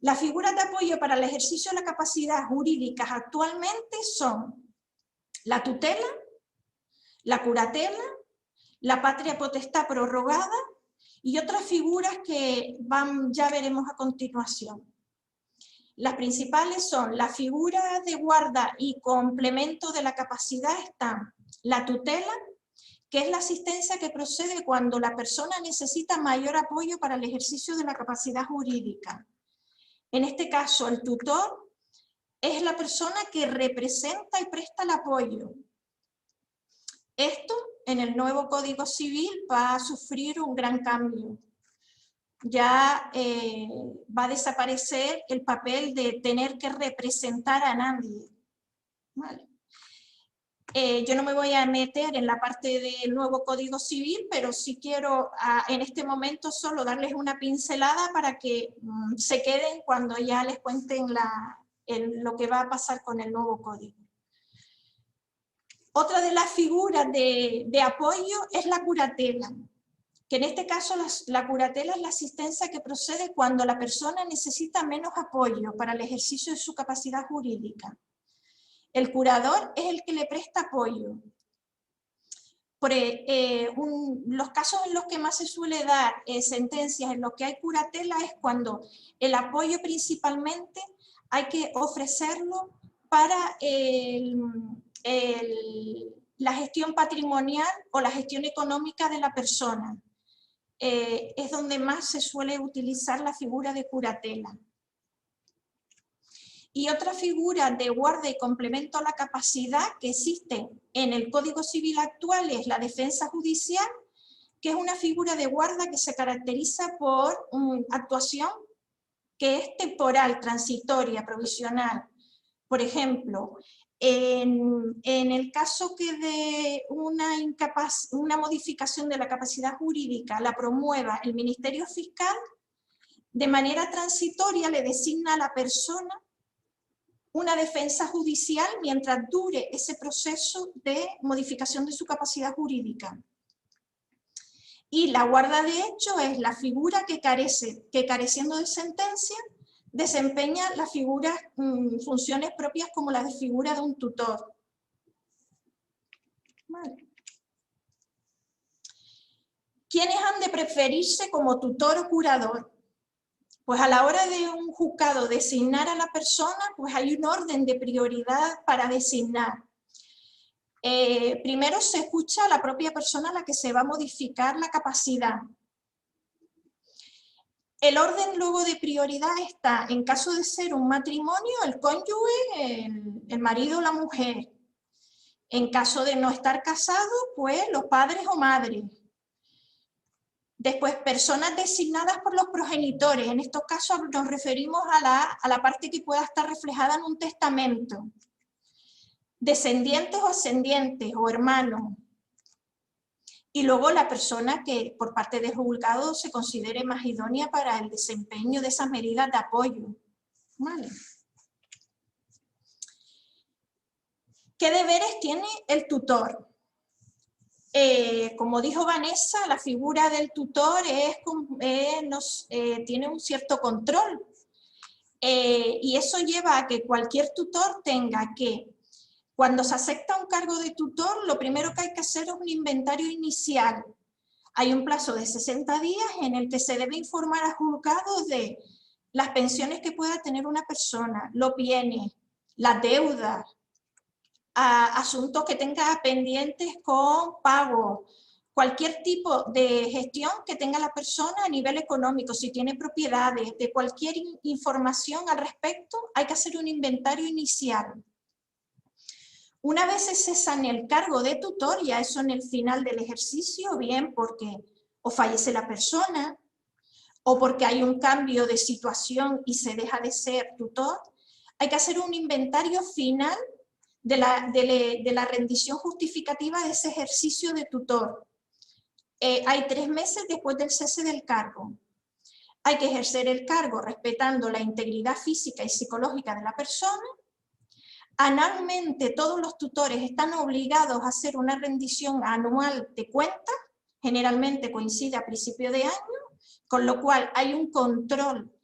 Las figuras de apoyo para el ejercicio de la capacidad jurídica actualmente son la tutela, la curatela, la patria potestad prorrogada y otras figuras que ya veremos a continuación. Las principales son la figura de guarda y complemento de la capacidad están la tutela, que es la asistencia que procede cuando la persona necesita mayor apoyo para el ejercicio de la capacidad jurídica. En este caso, el tutor es la persona que representa y presta el apoyo. Esto en el nuevo Código Civil va a sufrir un gran cambio. Ya va a desaparecer el papel de tener que representar a nadie. ¿Vale? Yo no me voy a meter en la parte del nuevo Código Civil, pero sí quiero en este momento solo darles una pincelada para que se queden cuando ya les cuenten lo que va a pasar con el nuevo código. Otra de las figuras de apoyo es la curatela, que en este caso la curatela es la asistencia que procede cuando la persona necesita menos apoyo para el ejercicio de su capacidad jurídica. El curador es el que le presta apoyo. Los casos en los que más se suele dar sentencias en los que hay curatela es cuando el apoyo principalmente hay que ofrecerlo para la gestión patrimonial o la gestión económica de la persona. Es donde más se suele utilizar la figura de curatela. Y otra figura de guarda y complemento a la capacidad que existe en el Código Civil actual es la defensa judicial, que es una figura de guarda que se caracteriza por actuación que es temporal, transitoria, provisional. Por ejemplo, en el caso que de una modificación de la capacidad jurídica la promueva el Ministerio Fiscal, de manera transitoria le designa a la persona una defensa judicial mientras dure ese proceso de modificación de su capacidad jurídica. Y la guarda de hecho es la figura que careciendo de sentencia, desempeña las figuras, funciones propias como la de figura de un tutor. Vale. ¿Quiénes han de preferirse como tutor o curador? Pues a la hora de un juzgado designar a la persona, pues hay un orden de prioridad para designar. Primero se escucha a la propia persona a la que se va a modificar la capacidad. El orden luego de prioridad está, en caso de ser un matrimonio, el cónyuge, el marido o la mujer. En caso de no estar casado, pues los padres o madres. Después, personas designadas por los progenitores. En estos casos nos referimos a la parte que pueda estar reflejada en un testamento. Descendientes o ascendientes o hermanos. Y luego la persona que por parte del juzgado se considere más idónea para el desempeño de esas medidas de apoyo. ¿Vale? ¿Qué deberes tiene el tutor? Como dijo Vanessa, la figura del tutor tiene un cierto control. Y eso lleva a que cualquier tutor tenga que, cuando se acepta un cargo de tutor, lo primero que hay que hacer es un inventario inicial. Hay un plazo de 60 días en el que se debe informar al juzgado de las pensiones que pueda tener una persona, los bienes, las deudas, asuntos que tenga pendientes con pago, cualquier tipo de gestión que tenga la persona a nivel económico, si tiene propiedades, de cualquier información al respecto, hay que hacer un inventario inicial. Una vez se cesa en el cargo de tutor, ya eso en el final del ejercicio, bien porque o fallece la persona, o porque hay un cambio de situación y se deja de ser tutor, hay que hacer un inventario final de la rendición justificativa de ese ejercicio de tutor. Hay 3 meses después del cese del cargo. Hay que ejercer el cargo respetando la integridad física y psicológica de la persona. Anualmente todos los tutores están obligados a hacer una rendición anual de cuentas, generalmente coincide a principio de año, con lo cual hay un control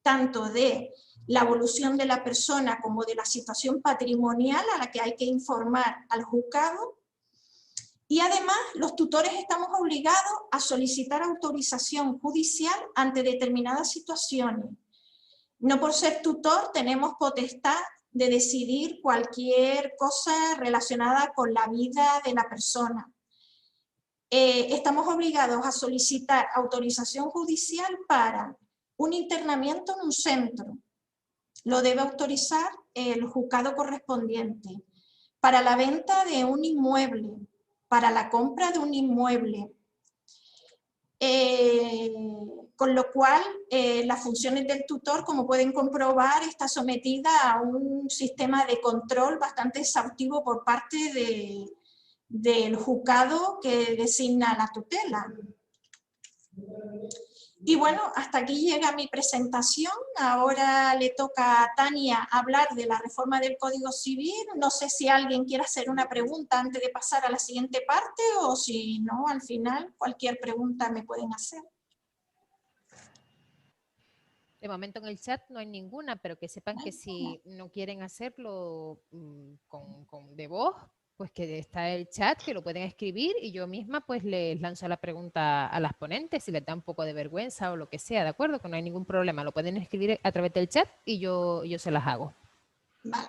tanto de la evolución de la persona como de la situación patrimonial a la que hay que informar al juzgado. Y además los tutores estamos obligados a solicitar autorización judicial ante determinadas situaciones. No por ser tutor tenemos potestad de decidir cualquier cosa relacionada con la vida de la persona. Estamos obligados a solicitar autorización judicial para un internamiento en un centro. Lo debe autorizar el juzgado correspondiente. Para la venta de un inmueble, para la compra de un inmueble. Con lo cual, las funciones del tutor, como pueden comprobar, está sometida a un sistema de control bastante exhaustivo por parte del juzgado que designa la tutela. Y bueno, hasta aquí llega mi presentación. Ahora le toca a Tania hablar de la reforma del Código Civil. No sé si alguien quiere hacer una pregunta antes de pasar a la siguiente parte, o si no, al final cualquier pregunta me pueden hacer. De momento en el chat no hay ninguna, pero que sepan que si no quieren hacerlo de voz, pues que está el chat, que lo pueden escribir y yo misma pues les lanzo la pregunta a las ponentes si les da un poco de vergüenza o lo que sea, ¿de acuerdo? Que no hay ningún problema, lo pueden escribir a través del chat y yo se las hago. Vale,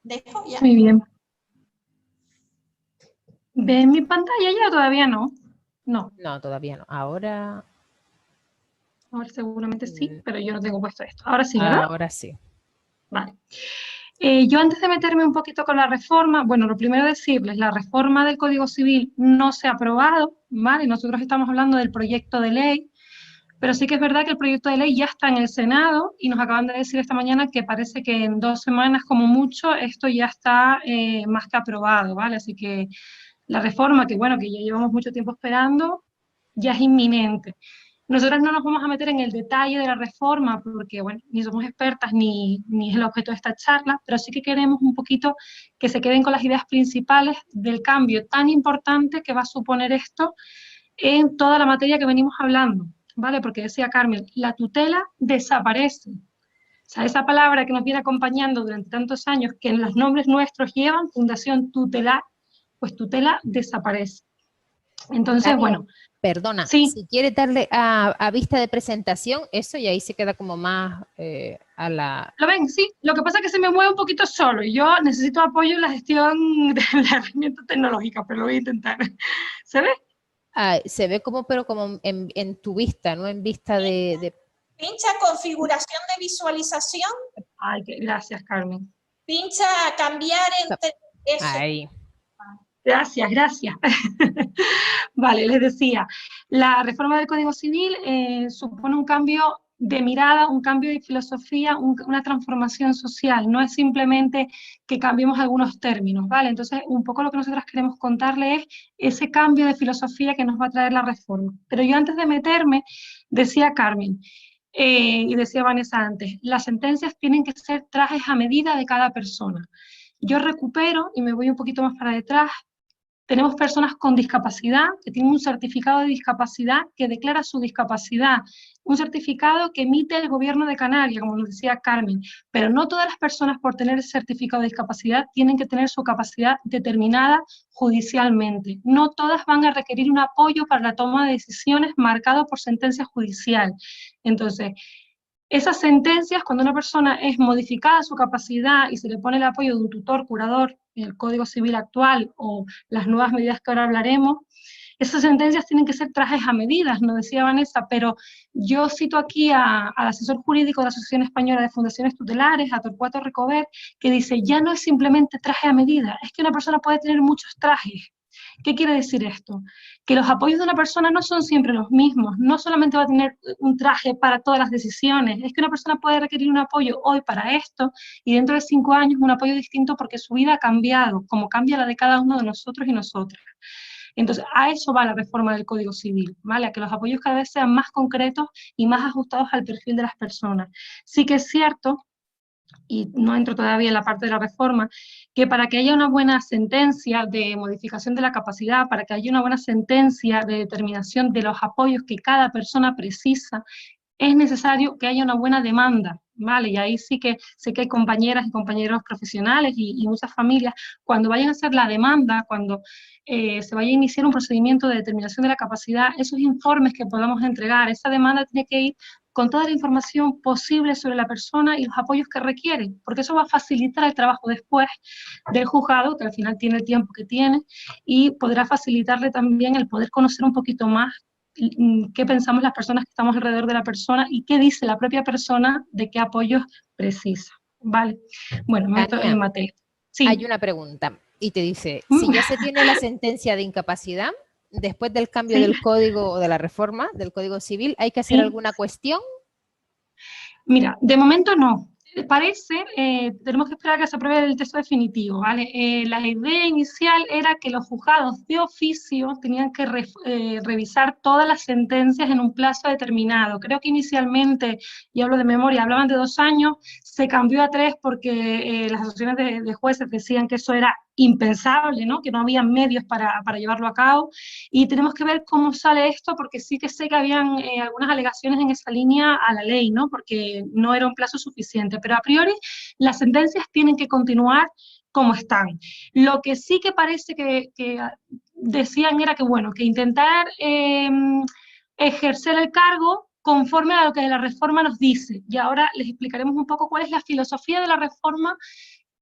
dejo ya. Muy bien. ¿Ven mi pantalla ya o todavía no? No. No, todavía no. Ahora Seguramente sí, pero yo no tengo puesto esto. Ahora sí, ¿verdad? Ahora sí. Vale. Yo antes de meterme un poquito con la reforma, bueno, lo primero decirles, la reforma del Código Civil no se ha aprobado, ¿vale? Nosotros estamos hablando del proyecto de ley, pero sí que es verdad que el proyecto de ley ya está en el Senado y nos acaban de decir esta mañana que parece que en 2 semanas como mucho esto ya está más que aprobado, ¿vale? Así que la reforma, que bueno, que ya llevamos mucho tiempo esperando, ya es inminente. Nosotros no nos vamos a meter en el detalle de la reforma porque, bueno, ni somos expertas ni es el objeto de esta charla, pero sí que queremos un poquito que se queden con las ideas principales del cambio tan importante que va a suponer esto en toda la materia que venimos hablando, ¿vale? Porque decía Carmen, la tutela desaparece. O sea, esa palabra que nos viene acompañando durante tantos años, que en los nombres nuestros llevan, Fundación Tutelar, pues tutela desaparece. Entonces, Tania, bueno. Perdona, Sí. si quieres darle a vista de presentación, eso y ahí se queda como más a la... ¿Lo ven? Sí. Lo que pasa es que se me mueve un poquito solo y yo necesito apoyo en la gestión de la herramienta tecnológica, pero lo voy a intentar. ¿Se ve? Se ve como, pero como en tu vista, ¿no? En vista de... Pincha configuración de visualización. Ay, gracias, Carmen. Pincha cambiar entre eso. Ahí. Gracias, gracias. Vale, les decía, la reforma del Código Civil supone un cambio de mirada, un cambio de filosofía, una transformación social. No es simplemente que cambiemos algunos términos, ¿vale? Entonces, un poco lo que nosotras queremos contarle es ese cambio de filosofía que nos va a traer la reforma. Pero yo antes de meterme, decía Carmen, y decía Vanessa antes, las sentencias tienen que ser trajes a medida de cada persona. Yo recupero, y me voy un poquito más para detrás, tenemos personas con discapacidad que tienen un certificado de discapacidad que declara su discapacidad, un certificado que emite el gobierno de Canarias, como nos decía Carmen, pero no todas las personas por tener ese certificado de discapacidad tienen que tener su capacidad determinada judicialmente. No todas van a requerir un apoyo para la toma de decisiones marcado por sentencia judicial. Entonces, esas sentencias, cuando una persona es modificada su capacidad y se le pone el apoyo de un tutor, curador, el Código Civil actual o las nuevas medidas que ahora hablaremos, esas sentencias tienen que ser trajes a medidas, nos decía Vanessa, pero yo cito aquí al asesor jurídico de la Asociación Española de Fundaciones Tutelares, a Torcuato Recover, que dice, ya no es simplemente traje a medida, es que una persona puede tener muchos trajes. ¿Qué quiere decir esto? Que los apoyos de una persona no son siempre los mismos, no solamente va a tener un traje para todas las decisiones, es que una persona puede requerir un apoyo hoy para esto y dentro de 5 años un apoyo distinto porque su vida ha cambiado, como cambia la de cada uno de nosotros y nosotras. Entonces, a eso va la reforma del Código Civil, ¿vale? A que los apoyos cada vez sean más concretos y más ajustados al perfil de las personas. Sí que es cierto, y no entro todavía en la parte de la reforma, que para que haya una buena sentencia de modificación de la capacidad, para que haya una buena sentencia de determinación de los apoyos que cada persona precisa, es necesario que haya una buena demanda, ¿vale? Y ahí sí que sé que hay compañeras y compañeros profesionales y muchas familias, cuando vayan a hacer la demanda, cuando se vaya a iniciar un procedimiento de determinación de la capacidad, esos informes que podamos entregar, esa demanda tiene que ir con toda la información posible sobre la persona y los apoyos que requiere, porque eso va a facilitar el trabajo después del juzgado, que al final tiene el tiempo que tiene, y podrá facilitarle también el poder conocer un poquito más qué pensamos las personas que estamos alrededor de la persona y qué dice la propia persona de qué apoyos precisa. Vale. Bueno, me meto en materia. Sí. Hay una pregunta. y te dice, si ya se tiene la sentencia de incapacidad, después del cambio Sí. del código o de la reforma del Código Civil, ¿hay que hacer Sí. alguna cuestión? Mira, de momento no. Parece, tenemos que esperar a que se apruebe el texto definitivo, ¿vale? La idea inicial era que los juzgados de oficio tenían que revisar todas las sentencias en un plazo determinado. Creo que inicialmente, y hablo de memoria, hablaban de 2 años, se cambió a 3 porque las asociaciones de jueces decían que eso era impensable, ¿no? Que no había medios para llevarlo a cabo, y tenemos que ver cómo sale esto, porque sí que sé que habían algunas alegaciones en esa línea a la ley, ¿no? Porque no era un plazo suficiente, pero a priori las sentencias tienen que continuar como están. Lo que sí que parece que decían era que, bueno, que intentar ejercer el cargo conforme a lo que la reforma nos dice, y ahora les explicaremos un poco cuál es la filosofía de la reforma,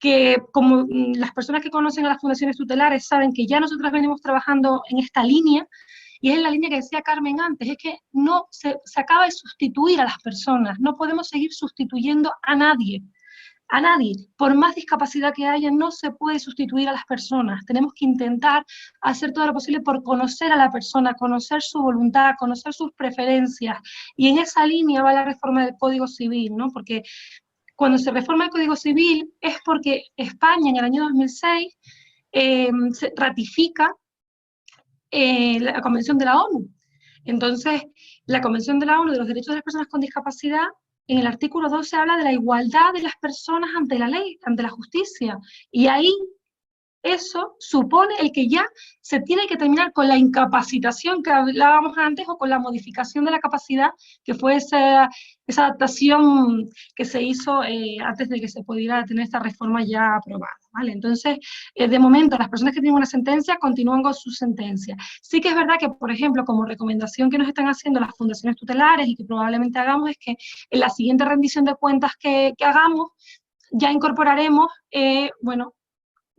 que como las personas que conocen a las fundaciones tutelares saben que ya nosotros venimos trabajando en esta línea, y es la línea que decía Carmen antes, es que no se acaba de sustituir a las personas, no podemos seguir sustituyendo a nadie. A nadie, por más discapacidad que haya, no se puede sustituir a las personas. Tenemos que intentar hacer todo lo posible por conocer a la persona, conocer su voluntad, conocer sus preferencias. Y en esa línea va la reforma del Código Civil, ¿no? Porque cuando se reforma el Código Civil es porque España en el año 2006 se ratifica la Convención de la ONU. Entonces, la Convención de la ONU de los Derechos de las Personas con Discapacidad, en el artículo 12 habla de la igualdad de las personas ante la ley, ante la justicia. Y ahí eso supone el que ya se tiene que terminar con la incapacitación que hablábamos antes, o con la modificación de la capacidad, que fue esa adaptación que se hizo antes de que se pudiera tener esta reforma ya aprobada, ¿vale? Entonces, de momento, las personas que tienen una sentencia continúan con su sentencia. Sí que es verdad que, por ejemplo, como recomendación que nos están haciendo las fundaciones tutelares y que probablemente hagamos, es que en la siguiente rendición de cuentas que hagamos, ya incorporaremos, bueno,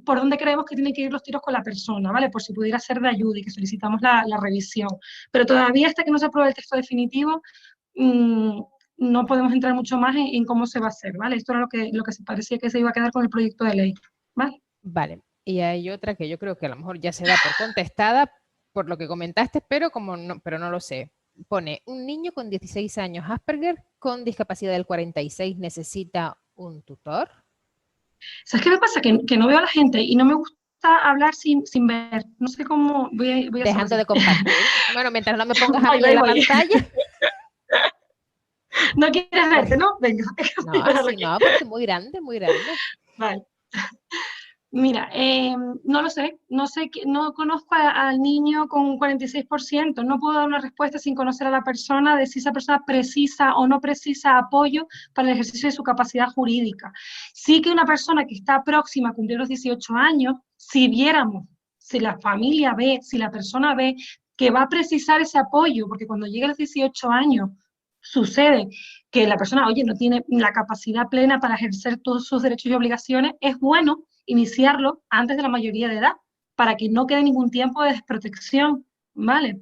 por dónde creemos que tienen que ir los tiros con la persona, ¿vale? Por si pudiera ser de ayuda, y que solicitamos la revisión. Pero todavía, hasta que no se apruebe el texto definitivo, no podemos entrar mucho más en cómo se va a hacer, ¿vale? Esto era lo que se parecía que se iba a quedar con el proyecto de ley, ¿vale? Vale. Y hay otra que yo creo que a lo mejor ya se da por contestada por lo que comentaste, pero no lo sé. Pone, un niño con 16 años Asperger con discapacidad del 46 necesita un tutor. ¿Sabes qué me pasa? Que no veo a la gente y no me gusta hablar sin ver. No sé cómo voy a Dejando de compartir. Bueno, mientras no me pongas a mí voy, en la voy. pantalla. No quieres verte, ¿no? Venga. No, así no, porque muy grande, muy grande. Vale. Mira, no lo sé, no conozco al niño con un 46%, no puedo dar una respuesta sin conocer a la persona de si esa persona precisa o no precisa apoyo para el ejercicio de su capacidad jurídica. Sí que una persona que está próxima a cumplir los 18 años, si viéramos, si la familia ve, si la persona ve que va a precisar ese apoyo, porque cuando llega a los 18 años sucede que la persona, oye, no tiene la capacidad plena para ejercer todos sus derechos y obligaciones, es bueno iniciarlo antes de la mayoría de edad, para que no quede ningún tiempo de desprotección, ¿vale?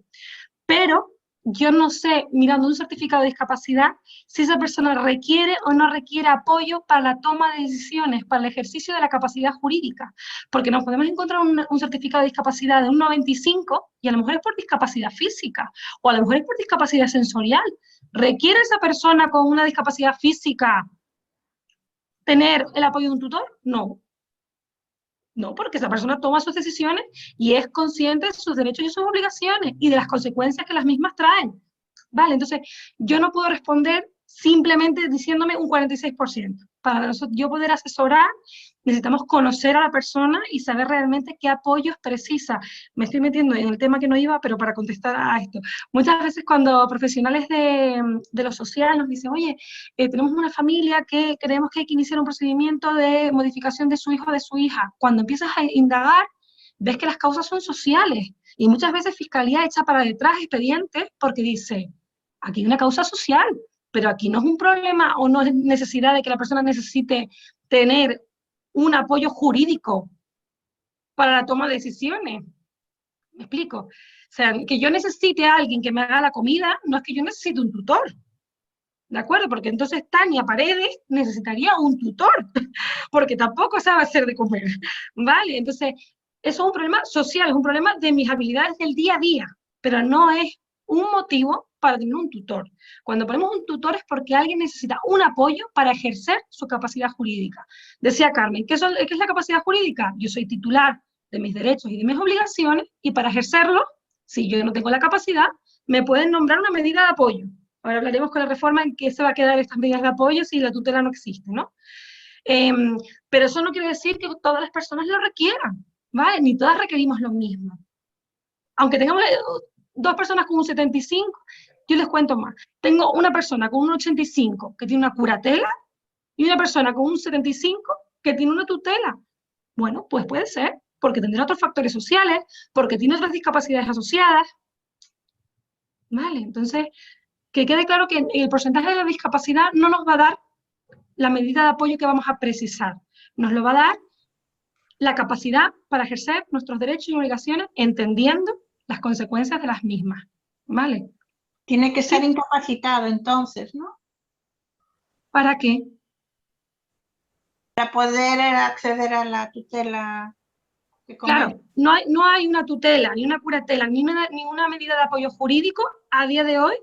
Pero yo no sé, mirando un certificado de discapacidad, si esa persona requiere o no requiere apoyo para la toma de decisiones, para el ejercicio de la capacidad jurídica, porque nos podemos encontrar un certificado de discapacidad de un 95 y a lo mejor es por discapacidad física, o a lo mejor es por discapacidad sensorial. ¿Requiere esa persona con una discapacidad física tener el apoyo de un tutor? No. No, porque esa persona toma sus decisiones y es consciente de sus derechos y sus obligaciones y de las consecuencias que las mismas traen. Vale, entonces yo no puedo responder simplemente diciéndome un 46%. Para yo poder asesorar, necesitamos conocer a la persona y saber realmente qué apoyos precisa. Me estoy metiendo en el tema que no iba, pero para contestar a esto. Muchas veces cuando profesionales de lo social nos dicen, oye, tenemos una familia que creemos que hay que iniciar un procedimiento de modificación de su hijo o de su hija. Cuando empiezas a indagar, ves que las causas son sociales. Y muchas veces Fiscalía echa para detrás expedientes porque dice, aquí hay una causa social, pero aquí no es un problema o no es necesidad de que la persona necesite tener un apoyo jurídico para la toma de decisiones. ¿Me explico? O sea, que yo necesite a alguien que me haga la comida, no es que yo necesite un tutor. ¿de acuerdo? Porque entonces Tania Paredes necesitaría un tutor, porque tampoco sabe hacer de comer, ¿vale? Entonces, eso es un problema social, es un problema de mis habilidades del día a día, pero no es un motivo para tener un tutor. Cuando ponemos un tutor es porque alguien necesita un apoyo para ejercer su capacidad jurídica. Decía Carmen, ¿qué es la capacidad jurídica? Yo soy titular de mis derechos y de mis obligaciones, y para ejercerlo, si yo no tengo la capacidad, me pueden nombrar una medida de apoyo. Ahora hablaremos con la reforma en qué se va a quedar estas medidas de apoyo si la tutela no existe, ¿no? Pero eso no quiere decir que todas las personas lo requieran, ¿vale? Ni todas requerimos lo mismo. Aunque tengamos 2 personas con un 75, yo les cuento más. Tengo una persona con un 85 que tiene una curatela y una persona con un 75 que tiene una tutela. Bueno, pues puede ser, porque tendrá otros factores sociales, porque tiene otras discapacidades asociadas. Vale, entonces, que quede claro que el porcentaje de la discapacidad no nos va a dar la medida de apoyo que vamos a precisar. Nos lo va a dar la capacidad para ejercer nuestros derechos y obligaciones entendiendo las consecuencias de las mismas. ¿Vale? Tiene que ser incapacitado entonces, ¿no? ¿Para qué? Para poder acceder a la tutela. Claro, no hay una tutela, ni una curatela, ni una medida de apoyo jurídico a día de hoy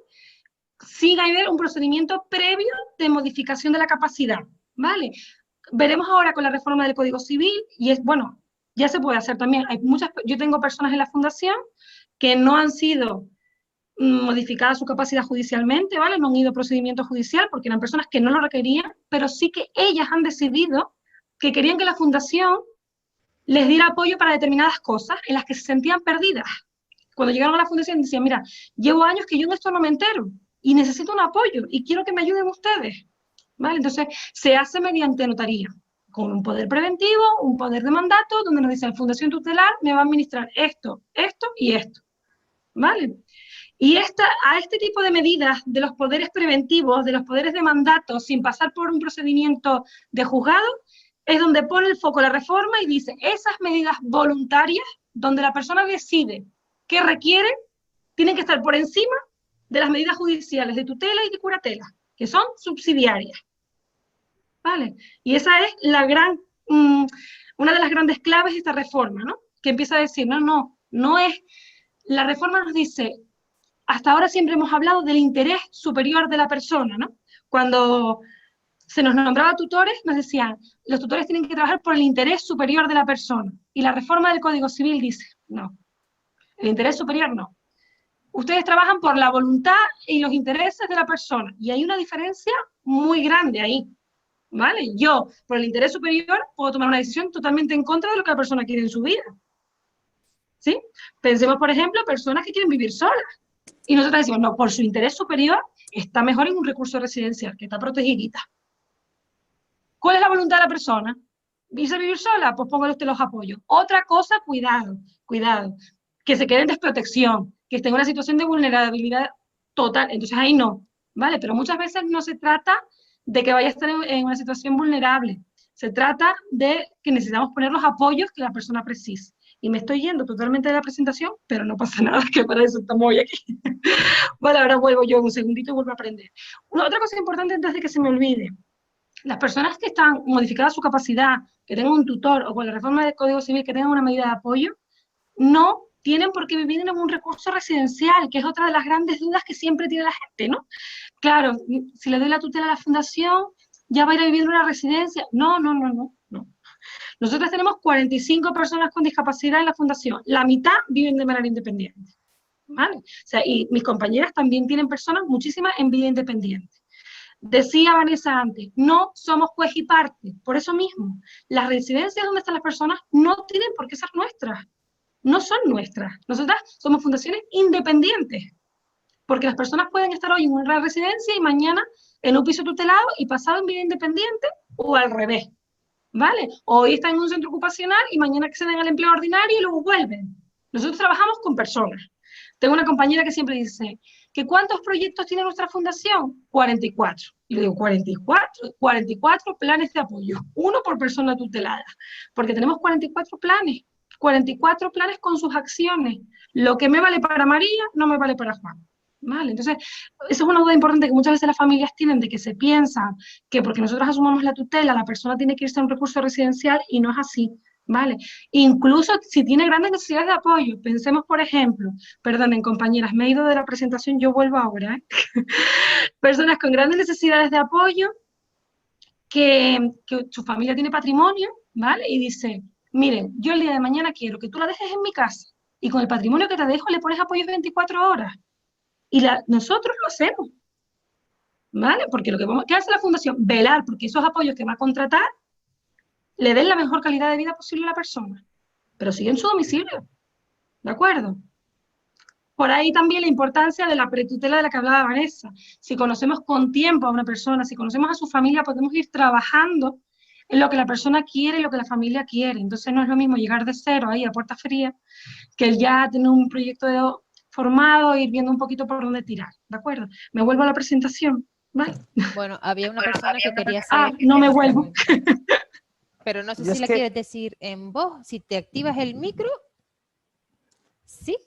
sin haber un procedimiento previo de modificación de la capacidad, ¿vale? Veremos ahora con la reforma del Código Civil, y es, bueno, ya se puede hacer también. Yo tengo personas en la fundación que no han sido modificadas su capacidad judicialmente, ¿vale? No han ido a procedimiento judicial porque eran personas que no lo requerían, pero sí que ellas han decidido que querían que la fundación les diera apoyo para determinadas cosas en las que se sentían perdidas. Cuando llegaron a la fundación decían, mira, llevo años que yo en esto no me entero y necesito un apoyo y quiero que me ayuden ustedes, ¿vale? Entonces se hace mediante notaría, con un poder preventivo, un poder de mandato, donde nos dice la fundación tutelar me va a administrar esto, esto y esto, ¿vale? Y a este tipo de medidas de los poderes preventivos, de los poderes de mandato, sin pasar por un procedimiento de juzgado, es donde pone el foco la reforma y dice, esas medidas voluntarias, donde la persona decide qué requiere, tienen que estar por encima de las medidas judiciales de tutela y de curatela, que son subsidiarias. ¿Vale? Y esa es una de las grandes claves de esta reforma, ¿no? Que empieza a decir, no es, la reforma nos dice, hasta ahora siempre hemos hablado del interés superior de la persona, ¿no? Cuando se nos nombraba tutores, nos decían, los tutores tienen que trabajar por el interés superior de la persona. Y la reforma del Código Civil dice, no, el interés superior no. Ustedes trabajan por la voluntad y los intereses de la persona. Y hay una diferencia muy grande ahí, ¿vale? Yo, por el interés superior, puedo tomar una decisión totalmente en contra de lo que la persona quiere en su vida. ¿Sí? Pensemos, por ejemplo, personas que quieren vivir solas. Y nosotros decimos, no, por su interés superior, está mejor en un recurso residencial, que está protegidita. ¿Cuál es la voluntad de la persona? ¿Irse a vivir sola? Pues póngale usted los apoyos. Otra cosa, cuidado, que se quede en desprotección, que esté en una situación de vulnerabilidad total. Entonces ahí no, ¿vale? Pero muchas veces no se trata de que vaya a estar en una situación vulnerable. Se trata de que necesitamos poner los apoyos que la persona precise. Y me estoy yendo totalmente de la presentación, pero no pasa nada, que para eso estamos hoy aquí. Vale, ahora vuelvo yo un segundito y vuelvo a aprender. Otra cosa importante antes de que se me olvide. Las personas que están modificadas su capacidad, que tengan un tutor o con la reforma del Código Civil que tengan una medida de apoyo, no tienen por qué vivir en un recurso residencial, que es otra de las grandes dudas que siempre tiene la gente, ¿no? Claro, si le doy la tutela a la fundación, ya va a ir a vivir en una residencia. No. Nosotros tenemos 45 personas con discapacidad en la fundación. La mitad viven de manera independiente, ¿vale? O sea, y mis compañeras también tienen personas, muchísimas, en vida independiente. Decía Vanessa antes, no somos juez y parte. Por eso mismo, las residencias donde están las personas no tienen por qué ser nuestras. No son nuestras. Nosotras somos fundaciones independientes. Porque las personas pueden estar hoy en una residencia y mañana en un piso tutelado y pasado en vida independiente o al revés. ¿Vale? Hoy están en un centro ocupacional y mañana acceden al empleo ordinario y luego vuelven. Nosotros trabajamos con personas. Tengo una compañera que siempre dice, ¿que cuántos proyectos tiene nuestra fundación? 44. Y le digo, 44 planes de apoyo, uno por persona tutelada, porque tenemos 44 planes con sus acciones. Lo que me vale para María, no me vale para Juan. ¿vale? Entonces, esa es una duda importante que muchas veces las familias tienen, de que se piensan que porque nosotros asumamos la tutela, la persona tiene que irse a un recurso residencial, y no es así, ¿vale? Incluso si tiene grandes necesidades de apoyo, pensemos, por ejemplo, perdonen compañeras, me he ido de la presentación, yo vuelvo ahora, ¿eh? Personas con grandes necesidades de apoyo, que su familia tiene patrimonio, ¿vale? Y dice, miren, yo el día de mañana quiero que tú la dejes en mi casa, y con el patrimonio que te dejo le pones apoyo 24 horas. Y nosotros lo hacemos, ¿vale? Porque ¿qué hace la fundación? Velar porque esos apoyos que va a contratar le den la mejor calidad de vida posible a la persona, pero sigue en su domicilio, ¿de acuerdo? Por ahí también la importancia de la pretutela de la que hablaba Vanessa. Si conocemos con tiempo a una persona, si conocemos a su familia, podemos ir trabajando en lo que la persona quiere y lo que la familia quiere. Entonces no es lo mismo llegar de cero ahí a puerta fría que el ya tener un proyecto formado e ir viendo un poquito por dónde tirar, ¿de acuerdo? Me vuelvo a la presentación, ¿vale? Bueno, había una persona que quería hacer... no me vuelvo. Pero no sé si la quieres decir en voz. Si te activas el micro, sí,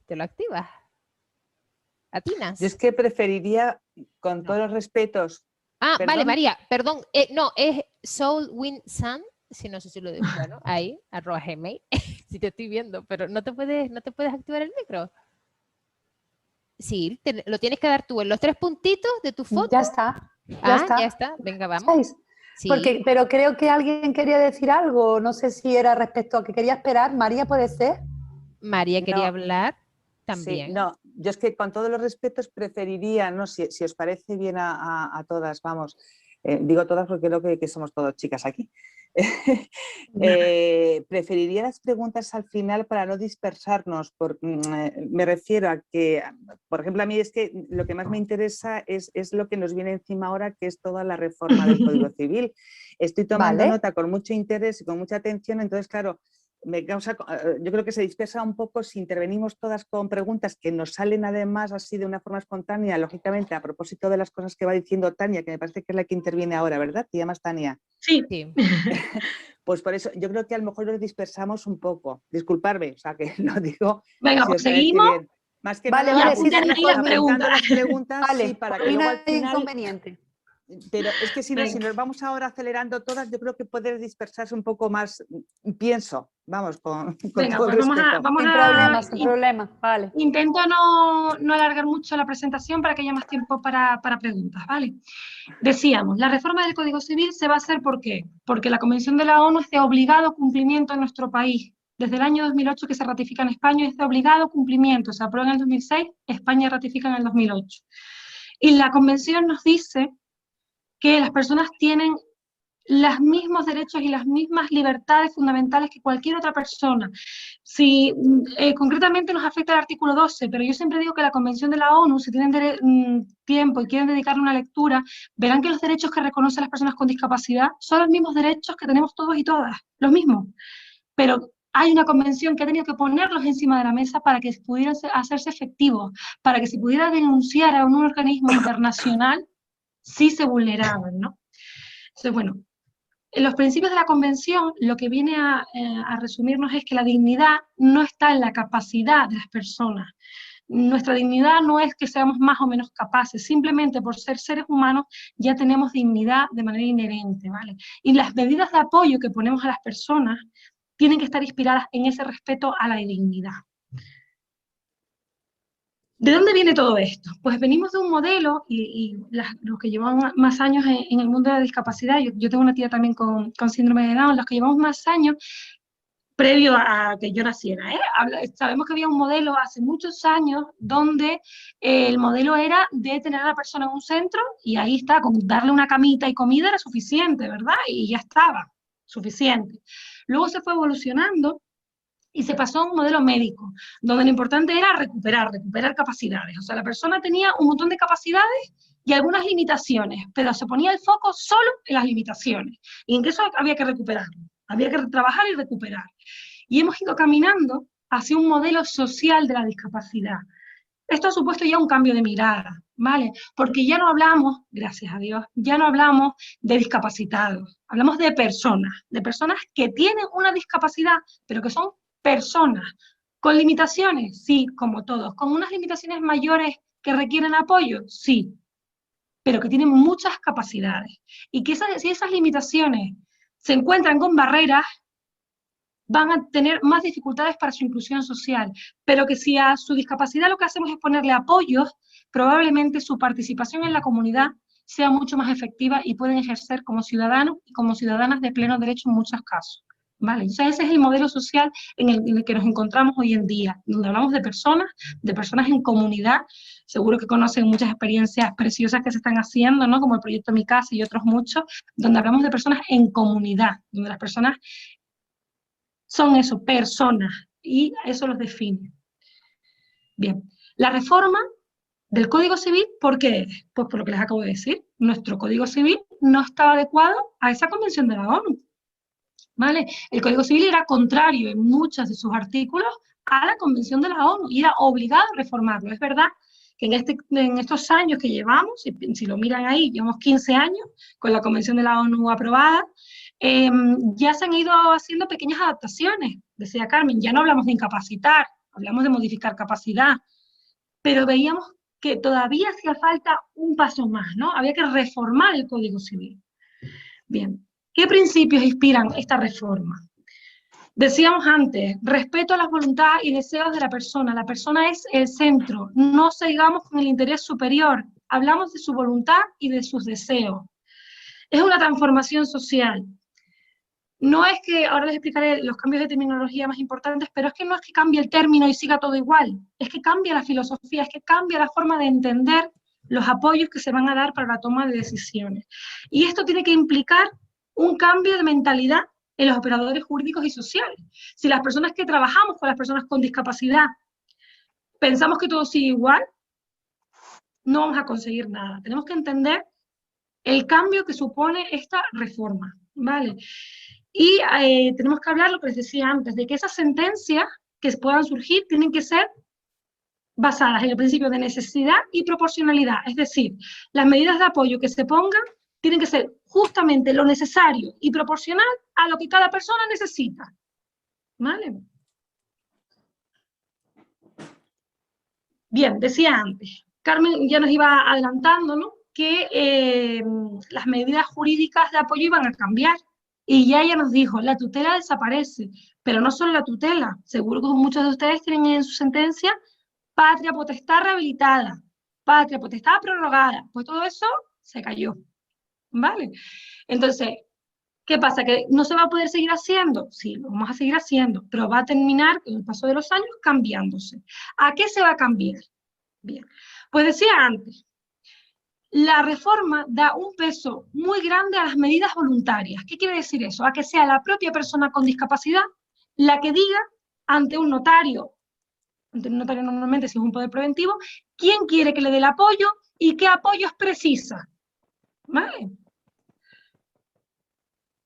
te lo activas. ¿Atinas? Yo es que preferiría, con todos los respetos... Ah, ¿perdón? vale, María, perdón. No, es SoulWinSun, si no sé si lo digo, bueno, ahí, @gmail, si te estoy viendo, pero no te puedes activar el micro. Sí, lo tienes que dar tú en los 3 puntitos de tu foto. Ya está. Ya está. Venga, vamos. Sí. Pero creo que alguien quería decir algo. No sé si era respecto a que quería esperar. María, ¿puede ser? María quería hablar también. Sí, no, yo es que con todos los respetos preferiría, no si os parece bien a todas, vamos, digo todas porque creo que somos todas chicas aquí. Preferiría las preguntas al final para no dispersarnos. Me refiero a que, por ejemplo, a mí es que lo que más me interesa es lo que nos viene encima ahora, que es toda la reforma del Código Civil. Estoy tomando nota con mucho interés y con mucha atención, entonces, claro, yo creo que se dispersa un poco si intervenimos todas con preguntas que nos salen además así de una forma espontánea, lógicamente, a propósito de las cosas que va diciendo Tania, que me parece que es la que interviene ahora, ¿verdad? ¿Te llamas Tania? Sí. Pues por eso, yo creo que a lo mejor nos dispersamos un poco. Disculparme, o sea, que lo digo. Venga, pues seguimos. Más que vale, nada, sí, apuntando las preguntas, vale, sí, para que luego al final... inconveniente. Pero es que si nos vamos ahora acelerando todas, yo creo que puede dispersarse un poco más, pienso, vamos, con venga, todo pues el respeto. Sin problema, vale. Intento no alargar mucho la presentación para que haya más tiempo para preguntas, ¿vale? Decíamos, la reforma del Código Civil se va a hacer, ¿por qué? Porque la Convención de la ONU es de obligado cumplimiento en nuestro país. Desde el año 2008 que se ratifica en España, es de obligado cumplimiento. Se aprobó en el 2006, España ratifica en el 2008. Y la Convención nos dice que las personas tienen los mismos derechos y las mismas libertades fundamentales que cualquier otra persona. Si concretamente nos afecta el artículo 12, pero yo siempre digo que la Convención de la ONU, si tienen tiempo y quieren dedicarle una lectura, verán que los derechos que reconocen las personas con discapacidad son los mismos derechos que tenemos todos y todas, los mismos. Pero hay una convención que ha tenido que ponerlos encima de la mesa para que pudieran hacerse efectivos, para que se pudiera denunciar a un organismo internacional si se vulneraban, ¿no? Entonces, bueno, en los principios de la Convención lo que viene a resumirnos es que la dignidad no está en la capacidad de las personas. Nuestra dignidad no es que seamos más o menos capaces, simplemente por ser seres humanos ya tenemos dignidad de manera inherente, ¿vale? Y las medidas de apoyo que ponemos a las personas tienen que estar inspiradas en ese respeto a la dignidad. ¿De dónde viene todo esto? Pues venimos de un modelo, y los que llevan más años en el mundo de la discapacidad, yo tengo una tía también con síndrome de Down, los que llevamos más años, previo a que yo naciera, sabemos que había un modelo hace muchos años donde el modelo era de tener a la persona en un centro, y ahí está, con darle una camita y comida era suficiente, ¿verdad? Y ya estaba, suficiente. Luego se fue evolucionando y se pasó a un modelo médico, donde lo importante era recuperar capacidades. O sea, la persona tenía un montón de capacidades y algunas limitaciones, pero se ponía el foco solo en las limitaciones, y en que eso había que recuperarlo, había que trabajar y recuperar. Y hemos ido caminando hacia un modelo social de la discapacidad. Esto ha supuesto ya un cambio de mirada, ¿vale? Porque ya no hablamos, gracias a Dios, ya no hablamos de discapacitados, hablamos de personas que tienen una discapacidad, pero que son personas, con limitaciones, sí, como todos, con unas limitaciones mayores ¿Que requieren apoyo? Sí, pero que tienen muchas capacidades. Y que si esas limitaciones se encuentran con barreras, van a tener más dificultades para su inclusión social, pero que si a su discapacidad lo que hacemos es ponerle apoyos, probablemente su participación en la comunidad sea mucho más efectiva y pueden ejercer como ciudadanos y como ciudadanas de pleno derecho en muchos casos. ¿Vale? Entonces ese es el modelo social en el que nos encontramos hoy en día, donde hablamos de personas en comunidad. Seguro que conocen muchas experiencias preciosas que se están haciendo, ¿no? Como el proyecto Mi Casa y otros muchos, donde hablamos de personas en comunidad, donde las personas son eso, personas, y eso los define. Bien, la reforma del Código Civil, ¿por qué? Pues por lo que les acabo de decir, nuestro Código Civil no estaba adecuado a esa convención de la ONU, ¿vale? El Código Civil era contrario en muchos de sus artículos a la convención de la ONU y era obligado a reformarlo. Es verdad que en estos años que llevamos, si lo miran ahí, llevamos 15 años con la convención de la ONU aprobada, ya se han ido haciendo pequeñas adaptaciones, decía Carmen, ya no hablamos de incapacitar, hablamos de modificar capacidad, pero veíamos que todavía hacía falta un paso más, ¿no? Había que reformar el Código Civil. Bien, ¿qué principios inspiran esta reforma? Decíamos antes, respeto a las voluntades y deseos de la persona es el centro, no sigamos con el interés superior, hablamos de su voluntad y de sus deseos. Es una transformación social. No es que, ahora les explicaré los cambios de terminología más importantes, pero es que no es que cambie el término y siga todo igual, es que cambia la filosofía, es que cambia la forma de entender los apoyos que se van a dar para la toma de decisiones. Y esto tiene que implicar un cambio de mentalidad en los operadores jurídicos y sociales. Si las personas que trabajamos con las personas con discapacidad pensamos que todo sigue igual, no vamos a conseguir nada. Tenemos que entender el cambio que supone esta reforma, ¿vale? Y tenemos que hablar, lo que les decía antes, de que esas sentencias que puedan surgir tienen que ser basadas en el principio de necesidad y proporcionalidad. Es decir, las medidas de apoyo que se pongan tienen que ser justamente lo necesario y proporcional a lo que cada persona necesita. ¿Vale? Bien, decía antes, Carmen ya nos iba adelantando, ¿no?, que las medidas jurídicas de apoyo iban a cambiar. Y ya ella nos dijo, la tutela desaparece, pero no solo la tutela, seguro que muchos de ustedes tienen en su sentencia patria potestad rehabilitada, patria potestad prorrogada, pues todo eso se cayó, ¿vale? Entonces, ¿qué pasa? ¿Que no se va a poder seguir haciendo? Sí, lo vamos a seguir haciendo, pero va a terminar con el paso de los años cambiándose. ¿A qué se va a cambiar? Bien, pues decía antes, la reforma da un peso muy grande a las medidas voluntarias. ¿Qué quiere decir eso? A que sea la propia persona con discapacidad la que diga ante un notario normalmente si es un poder preventivo, quién quiere que le dé el apoyo y qué apoyos precisa. ¿Vale?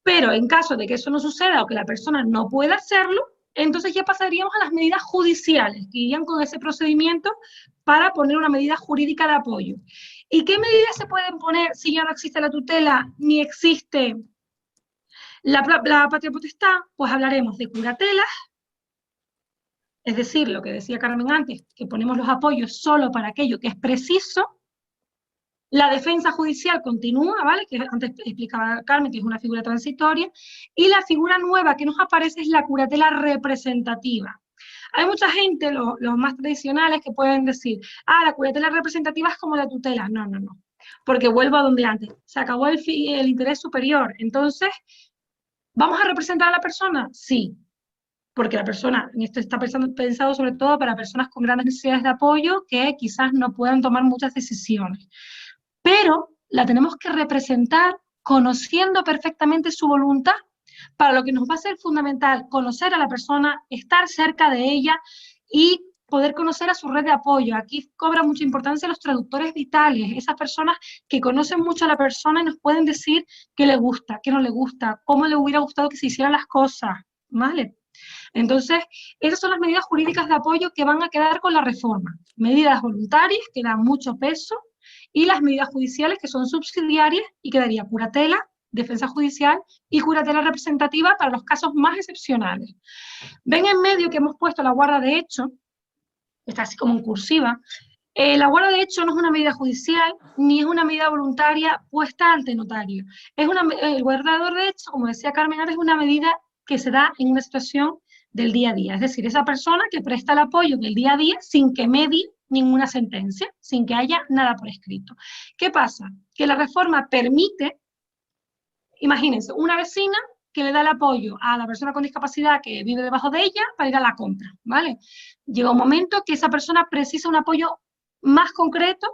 Pero en caso de que eso no suceda o que la persona no pueda hacerlo, entonces ya pasaríamos a las medidas judiciales, que irían con ese procedimiento para poner una medida jurídica de apoyo. ¿Y qué medidas se pueden poner si ya no existe la tutela ni existe la patria potestad? Pues hablaremos de curatelas, es decir, lo que decía Carmen antes, que ponemos los apoyos solo para aquello que es preciso. La defensa judicial continúa, ¿vale?, que antes explicaba Carmen, que es una figura transitoria, y la figura nueva que nos aparece es la curatela representativa. Hay mucha gente, los más tradicionales, que pueden decir, la curatela representativa es como la tutela. No, no, no, porque vuelvo a donde antes, se acabó el interés superior. Entonces, ¿vamos a representar a la persona? Sí, porque la persona, esto está pensado sobre todo para personas con grandes necesidades de apoyo que quizás no puedan tomar muchas decisiones. Pero la tenemos que representar conociendo perfectamente su voluntad, para lo que nos va a ser fundamental conocer a la persona, estar cerca de ella y poder conocer a su red de apoyo. Aquí cobra mucha importancia los traductores vitales, esas personas que conocen mucho a la persona y nos pueden decir qué le gusta, qué no le gusta, cómo le hubiera gustado que se hicieran las cosas, ¿vale? Entonces, esas son las medidas jurídicas de apoyo que van a quedar con la reforma. Medidas voluntarias, que dan mucho peso, y las medidas judiciales, que son subsidiarias, y quedaría curatela, defensa judicial y curatela representativa para los casos más excepcionales. Ven en medio que hemos puesto la guarda de hecho, está así como en cursiva, La guarda de hecho no es una medida judicial, ni es una medida voluntaria puesta ante notario. El guardador de hecho, como decía Carmen, es una medida que se da en una situación del día a día. Es decir, esa persona que presta el apoyo del día a día sin que medie ninguna sentencia, sin que haya nada por escrito. ¿Qué pasa? Que la reforma permite, imagínense, una vecina que le da el apoyo a la persona con discapacidad que vive debajo de ella para ir a la compra, ¿vale? Llega un momento que esa persona precisa un apoyo más concreto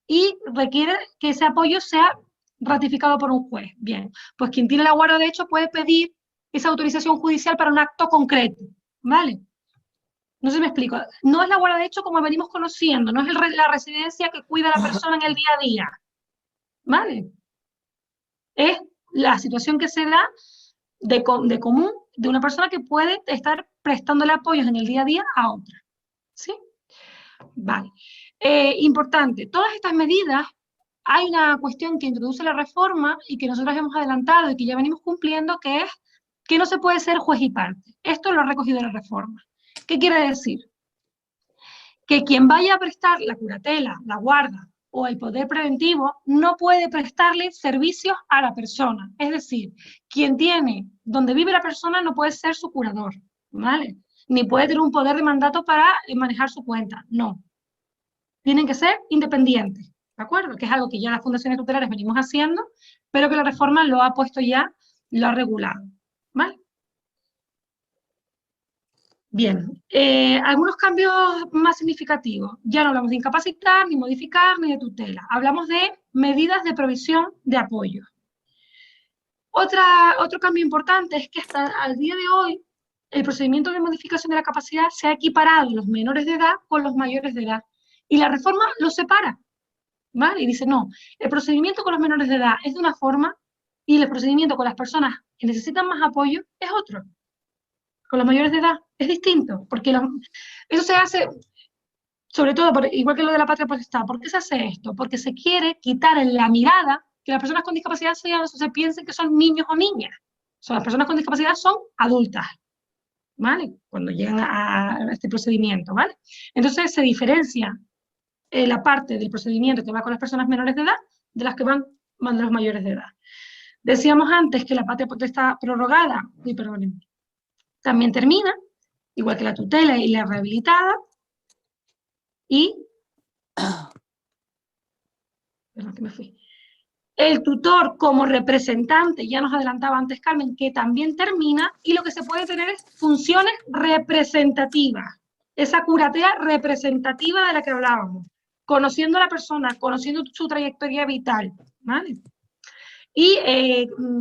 y requiere que ese apoyo sea ratificado por un juez. Bien, pues quien tiene la guarda de hecho puede pedir esa autorización judicial para un acto concreto, ¿vale? No sé si me explico. No es la guarda de hecho como venimos conociendo, no es la residencia que cuida a la persona en el día a día, ¿vale? Es la situación que se da de común de una persona que puede estar prestándole apoyos en el día a día a otra, ¿sí? Vale. Importante, todas estas medidas, hay una cuestión que introduce la reforma y que nosotros hemos adelantado y que ya venimos cumpliendo, que es que no se puede ser juez y parte. Esto lo ha recogido la reforma. ¿Qué quiere decir? Que quien vaya a prestar la curatela, la guarda o el poder preventivo no puede prestarle servicios a la persona. Es decir, quien tiene, donde vive la persona no puede ser su curador, ¿vale? Ni puede tener un poder de mandato para manejar su cuenta, no. Tienen que ser independientes, ¿de acuerdo? Que es algo que ya las fundaciones tutelares venimos haciendo, pero que la reforma lo ha puesto ya, lo ha regulado, ¿vale? Bien, algunos cambios más significativos. Ya no hablamos de incapacitar, ni modificar, ni de tutela. Hablamos de medidas de provisión de apoyo. Otro cambio importante es que hasta el día de hoy el procedimiento de modificación de la capacidad se ha equiparado los menores de edad con los mayores de edad. Y la reforma los separa, ¿vale? Y dice, no, el procedimiento con los menores de edad es de una forma y el procedimiento con las personas que necesitan más apoyo es otro. Con los mayores de edad es distinto, porque eso se hace, sobre todo, igual que lo de la patria potestad. ¿Por qué se hace esto? Porque se quiere quitar en la mirada que las personas con discapacidad se piensen que son niños o niñas. Las personas con discapacidad son adultas, ¿vale? Cuando llegan a este procedimiento, ¿vale? Entonces se diferencia la parte del procedimiento que va con las personas menores de edad de las que van los mayores de edad. Decíamos antes que la patria potestad prorrogada, también termina, igual que la tutela y la rehabilitada, y perdón que me fui. El tutor como representante, ya nos adelantaba antes Carmen, que también termina, y lo que se puede tener es funciones representativas, esa curatela representativa de la que hablábamos, conociendo a la persona, conociendo su trayectoria vital, ¿vale? Y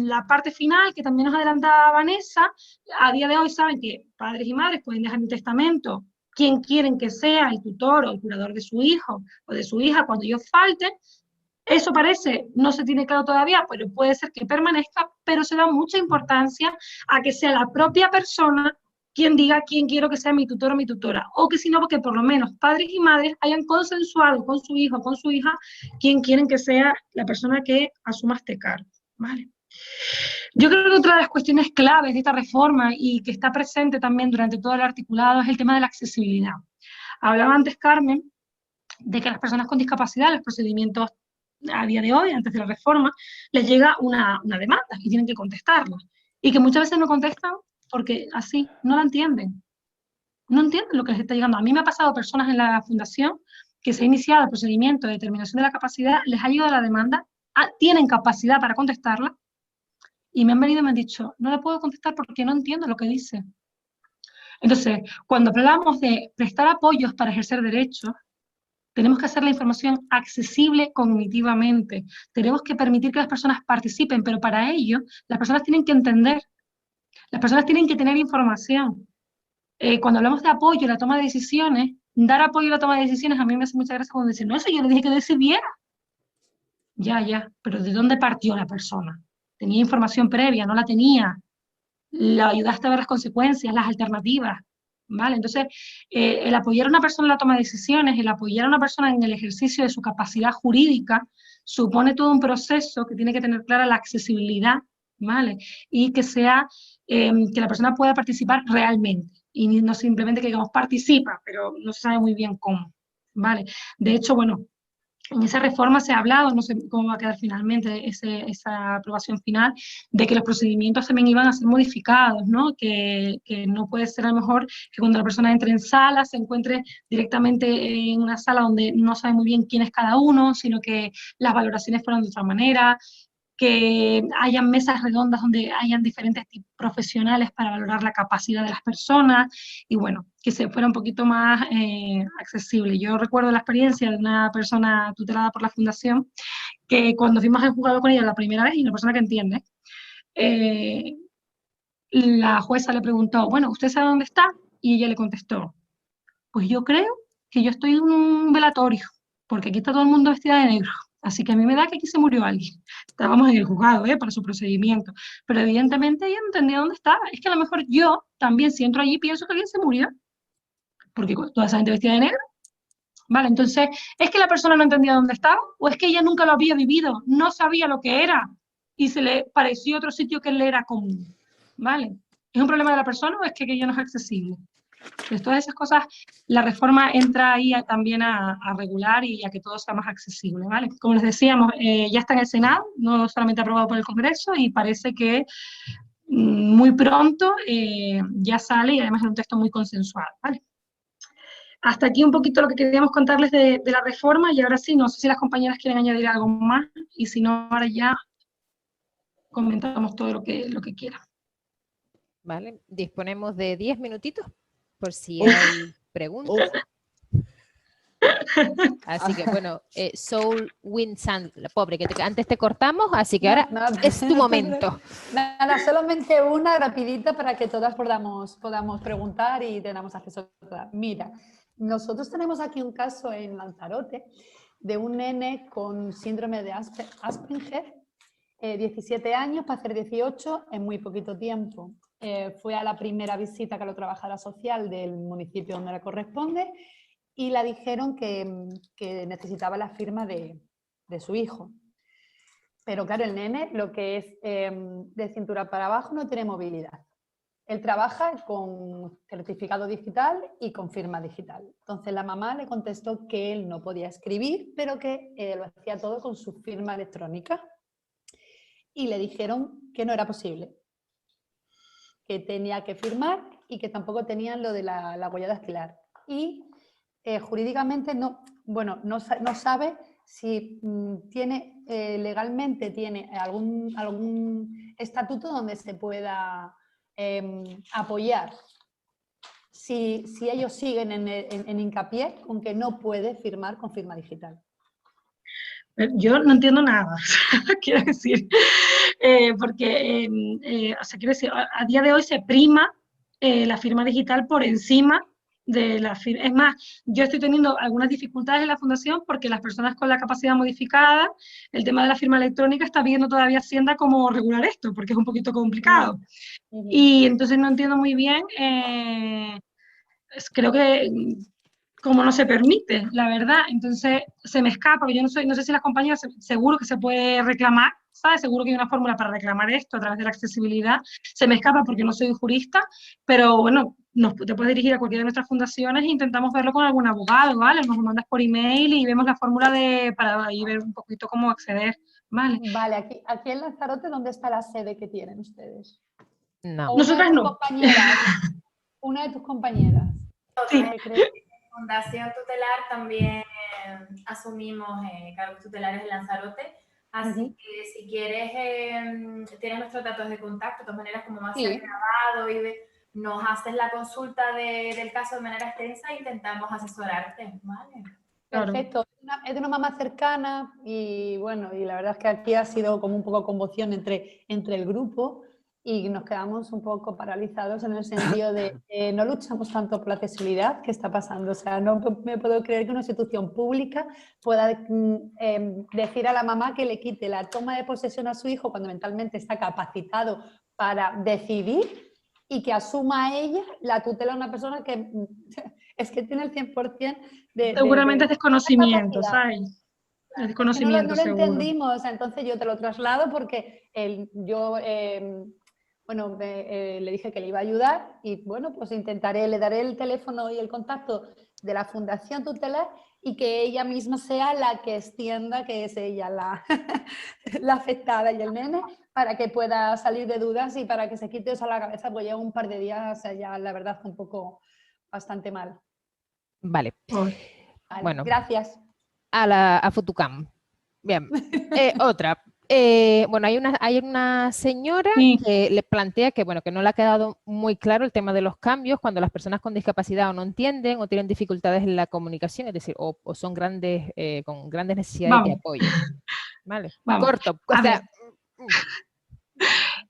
la parte final, que también nos adelantaba Vanessa, a día de hoy saben que padres y madres pueden dejar en testamento quién quieren que sea el tutor o el curador de su hijo o de su hija cuando ellos falten. Eso parece, no se tiene claro todavía, pero puede ser que permanezca, pero se da mucha importancia a que sea la propia persona quien diga quién quiero que sea mi tutor o mi tutora, o que si no, porque por lo menos padres y madres hayan consensuado con su hijo o con su hija quién quieren que sea la persona que asuma este cargo, ¿vale? Yo creo que otra de las cuestiones claves de esta reforma y que está presente también durante todo el articulado es el tema de la accesibilidad. Hablaba antes Carmen de que a las personas con discapacidad, los procedimientos a día de hoy, antes de la reforma, les llega una demanda y tienen que contestarla. Y que muchas veces no contestan porque así no la entienden. No entienden lo que les está llegando. A mí me ha pasado personas en la fundación que se ha iniciado el procedimiento de determinación de la capacidad, les ha llegado la demanda, tienen capacidad para contestarla, y me han venido y me han dicho, no la puedo contestar porque no entiendo lo que dice. Entonces, cuando hablamos de prestar apoyos para ejercer derechos, tenemos que hacer la información accesible cognitivamente. Tenemos que permitir que las personas participen, pero para ello las personas tienen que entender. Las personas tienen que tener información. Cuando hablamos de apoyo y la toma de decisiones, dar apoyo a la toma de decisiones, a mí me hace mucha gracia cuando dicen, no, eso yo le dije que decidiera. Ya, pero ¿de dónde partió la persona? Tenía información previa, no la tenía. La ayudaste a ver las consecuencias, las alternativas. ¿Vale? Entonces, el apoyar a una persona en la toma de decisiones, el apoyar a una persona en el ejercicio de su capacidad jurídica, supone todo un proceso que tiene que tener clara la accesibilidad, ¿vale? Y que sea, que la persona pueda participar realmente, y no simplemente que digamos participa, pero no se sabe muy bien cómo, ¿vale? De hecho, bueno, en esa reforma se ha hablado, no sé cómo va a quedar finalmente esa aprobación final, de que los procedimientos también iban a ser modificados, ¿no? Que no puede ser a lo mejor que cuando la persona entre en sala se encuentre directamente en una sala donde no sabe muy bien quién es cada uno, sino que las valoraciones fueran de otra manera, que hayan mesas redondas donde hayan diferentes profesionales para valorar la capacidad de las personas y bueno, que se fuera un poquito más accesible. Yo recuerdo la experiencia de una persona tutelada por la fundación que cuando fuimos al juzgado con ella la primera vez, y una persona que entiende, la jueza le preguntó, bueno, ¿usted sabe dónde está? Y ella le contestó, pues yo creo que yo estoy en un velatorio, porque aquí está todo el mundo vestida de negro. Así que a mí me da que aquí se murió alguien. Estábamos en el juzgado, para su procedimiento. Pero evidentemente ella no entendía dónde estaba. Es que a lo mejor yo también, si entro allí, pienso que alguien se murió. Porque toda esa gente vestida de negro. Vale, entonces, ¿es que la persona no entendía dónde estaba? ¿O es que ella nunca lo había vivido? No sabía lo que era. Y se le pareció otro sitio que le era común. ¿Vale? ¿Es un problema de la persona o es que aquello no es accesible? Pues todas esas cosas, la reforma entra ahí también a regular y a que todo sea más accesible, ¿vale? Como les decíamos, ya está en el Senado, no solamente aprobado por el Congreso, y parece que muy pronto ya sale y además es un texto muy consensuado, ¿vale? Hasta aquí un poquito lo que queríamos contarles de la reforma y ahora sí, no sé si las compañeras quieren añadir algo más y si no, ahora ya comentamos todo lo que quieran. Vale, disponemos de 10 minutitos por si hay preguntas. Así que bueno, Soul Winsand, la pobre, que antes te cortamos, así que ahora es tu momento. Nada, solamente una rapidita para que todas podamos preguntar y tengamos acceso a todas. Mira, nosotros tenemos aquí un caso en Lanzarote de un nene con síndrome de Asperger, 17 años para hacer 18 en muy poquito tiempo. Fue a la primera visita que la trabajadora social del municipio donde le corresponde y le dijeron que necesitaba la firma de su hijo. Pero claro, el nene, lo que es de cintura para abajo, no tiene movilidad. Él trabaja con certificado digital y con firma digital. Entonces la mamá le contestó que él no podía escribir, pero que lo hacía todo con su firma electrónica. Y le dijeron que no era posible, que tenía que firmar y que tampoco tenían lo de la huella dactilar. Y jurídicamente no sabe si tiene legalmente tiene algún estatuto donde se pueda apoyar. Si ellos siguen en hincapié con que no puede firmar con firma digital. Yo no entiendo nada, quiero decir, porque, o sea, quiero decir, a día de hoy se prima la firma digital por encima de la firma. Es más, yo estoy teniendo algunas dificultades en la fundación porque las personas con la capacidad modificada, el tema de la firma electrónica está viendo todavía Hacienda cómo regular esto, porque es un poquito complicado. Y entonces no entiendo muy bien, creo que como no se permite, la verdad, entonces se me escapa, yo no sé si las compañías, seguro que se puede reclamar, ¿sabes? Seguro que hay una fórmula para reclamar esto a través de la accesibilidad, se me escapa porque no soy jurista, pero bueno, te puedes dirigir a cualquiera de nuestras fundaciones e intentamos verlo con algún abogado, ¿vale? Nos lo mandas por email y vemos la fórmula para ahí ver un poquito cómo acceder, ¿vale? Vale, aquí en Lanzarote, ¿dónde está la sede que tienen ustedes? No. Nosotras no. Una de tus compañeras. Sí. Fundación Tutelar también asumimos cargos tutelares en Lanzarote, así que si quieres, tienes nuestros datos de contacto, de todas maneras, como va a ser grabado y nos haces la consulta del caso de manera extensa e intentamos asesorarte, ¿vale? Perfecto, es de una mamá cercana y bueno, y la verdad es que aquí ha sido como un poco conmoción entre el grupo y nos quedamos un poco paralizados en el sentido de no luchamos tanto por la accesibilidad que está pasando. O sea, no me puedo creer que una institución pública pueda decir a la mamá que le quite la toma de posesión a su hijo cuando mentalmente está capacitado para decidir y que asuma a ella la tutela de una persona que es que tiene el 100% de... Seguramente es desconocimiento, ¿sabes? Es desconocimiento, no lo seguro. entendimos, entonces yo te lo traslado porque yo... le dije que le iba a ayudar y bueno, pues intentaré, le daré el teléfono y el contacto de la Fundación Tutelar y que ella misma sea la que extienda que es ella la, la afectada y el nene, para que pueda salir de dudas y para que se quite eso a la cabeza, pues ya un par de días, o sea, ya la verdad un poco bastante mal. Vale. Vale, Bueno. Gracias. A Futucam. Bien. Otra. Bueno, hay una señora que le plantea que, bueno, que no le ha quedado muy claro el tema de los cambios cuando las personas con discapacidad o no entienden o tienen dificultades en la comunicación, es decir, o son grandes, con grandes necesidades de apoyo. ¿Vale? Vamos. Corto. O sea,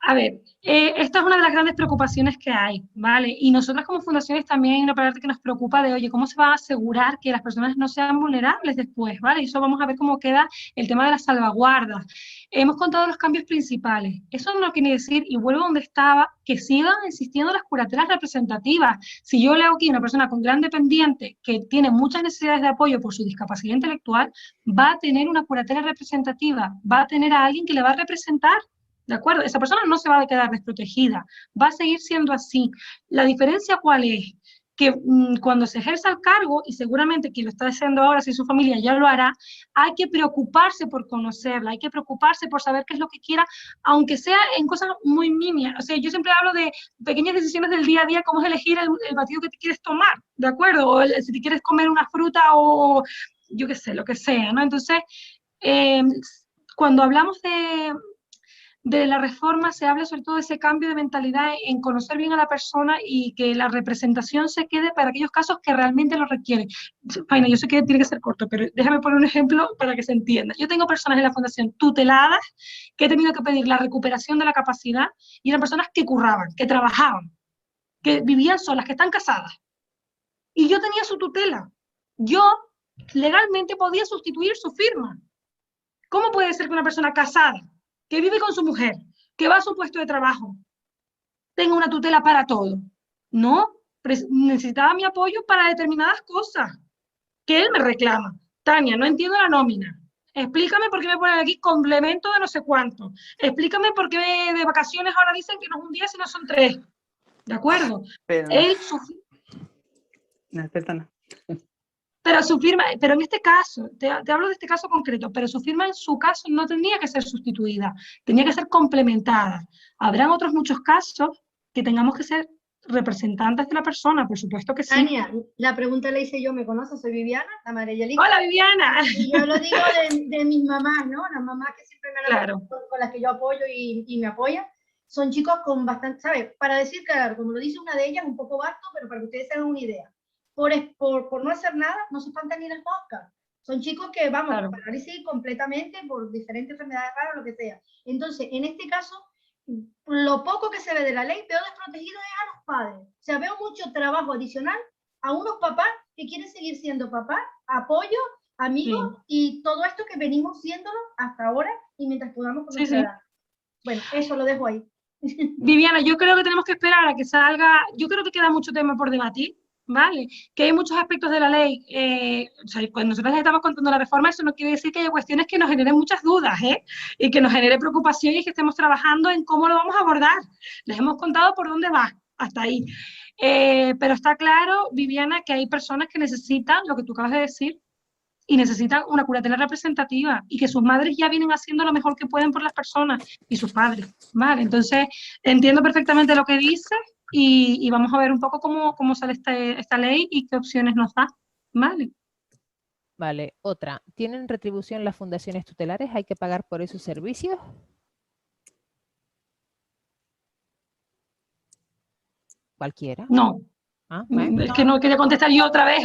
A ver, esta es una de las grandes preocupaciones que hay, ¿vale? Y nosotras como fundaciones también hay una parte que nos preocupa de, oye, ¿cómo se va a asegurar que las personas no sean vulnerables después, ¿vale? Y eso vamos a ver cómo queda el tema de las salvaguardas. Hemos contado los cambios principales. Eso no quiere decir, y vuelvo a donde estaba, que sigan existiendo las curatelas representativas. Si yo leo aquí una persona con gran dependiente que tiene muchas necesidades de apoyo por su discapacidad intelectual, va a tener una curatela representativa, va a tener a alguien que le va a representar. ¿De acuerdo? Esa persona no se va a quedar desprotegida, va a seguir siendo así. La diferencia, ¿cuál es? Que cuando se ejerza el cargo, y seguramente quien lo está haciendo ahora, si su familia ya lo hará, hay que preocuparse por conocerla, hay que preocuparse por saber qué es lo que quiera, aunque sea en cosas muy nimias. O sea, yo siempre hablo de pequeñas decisiones del día a día, como es elegir el batido que te quieres tomar, ¿de acuerdo? O si te quieres comer una fruta o yo qué sé, lo que sea, ¿no? Entonces, cuando hablamos de la reforma se habla sobre todo de ese cambio de mentalidad en conocer bien a la persona y que la representación se quede para aquellos casos que realmente lo requieren. Faina, yo sé que tiene que ser corto, pero déjame poner un ejemplo para que se entienda. Yo tengo personas en la fundación tuteladas que he tenido que pedir la recuperación de la capacidad y eran personas que curraban, que trabajaban, que vivían solas, que están casadas. Y yo tenía su tutela. Yo legalmente podía sustituir su firma. ¿Cómo puede ser que una persona casada, que vive con su mujer, que va a su puesto de trabajo, tenga una tutela para todo? No, necesitaba mi apoyo para determinadas cosas que él me reclama. Tania, no entiendo la nómina. Explícame por qué me ponen aquí complemento de no sé cuánto. Explícame por qué de vacaciones ahora dicen que no es un día, sino son 3. ¿De acuerdo? Pero, Él no, perdona. Pero su firma, pero en este caso, te hablo de este caso concreto, pero su firma en su caso no tenía que ser sustituida, tenía que ser complementada. Habrán otros muchos casos que tengamos que ser representantes de la persona, por supuesto que sí. Tania, la pregunta la hice yo, ¿me conoces? Soy Viviana, la madre de Yelika. ¡Hola, Viviana! Y yo lo digo de mis mamás, ¿no? Las mamás que siempre me claro. con las que yo apoyo y me apoyan, son chicos con bastante, ¿sabes? Para decir, claro, como lo dice una de ellas, un poco vasto, pero para que ustedes se hagan una idea. Por no hacer nada, no se espantan ni en el podcast. Son chicos que, vamos, claro, parálisis completamente por diferentes enfermedades raras, lo que sea. Entonces, en este caso, lo poco que se ve de la ley, peor desprotegido es a los padres. O sea, veo mucho trabajo adicional a unos papás que quieren seguir siendo papás, apoyo, amigos, y todo esto que venimos siéndolo hasta ahora y mientras podamos con nuestra edad. Bueno, eso lo dejo ahí. Viviana, yo creo que tenemos que esperar a que salga, yo creo que queda mucho tema por debatir, ¿vale? Que hay muchos aspectos de la ley, o sea, cuando nosotros les estamos contando la reforma, eso no quiere decir que haya cuestiones que nos generen muchas dudas, y que nos genere preocupación y que estemos trabajando en cómo lo vamos a abordar. Les hemos contado por dónde va, hasta ahí. Pero está claro, Viviana, que hay personas que necesitan, lo que tú acabas de decir, y necesitan una curatela representativa y que sus madres ya vienen haciendo lo mejor que pueden por las personas y sus padres, ¿vale? Entonces, entiendo perfectamente lo que dices y vamos a ver un poco cómo sale esta ley y qué opciones nos da, ¿vale? Vale, otra. ¿Tienen retribución las fundaciones tutelares? ¿Hay que pagar por esos servicios? Cualquiera. No. ¿Ah? Es que no quería contestar yo otra vez.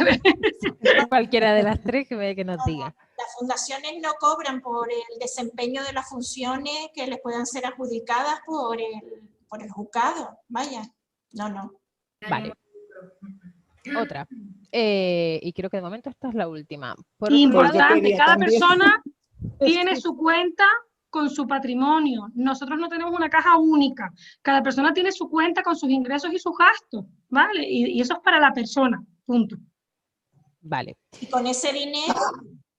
Cualquiera de las tres que nos diga. Las fundaciones no cobran por el desempeño de las funciones que les puedan ser adjudicadas por el juzgado. Vaya, no. Vale. Otra. Y creo que de momento esta es la última. Por importante, cada persona tiene su cuenta con su patrimonio. Nosotros no tenemos una caja única. Cada persona tiene su cuenta con sus ingresos y sus gastos, ¿vale? Y eso es para la persona, punto. Vale. Y con ese dinero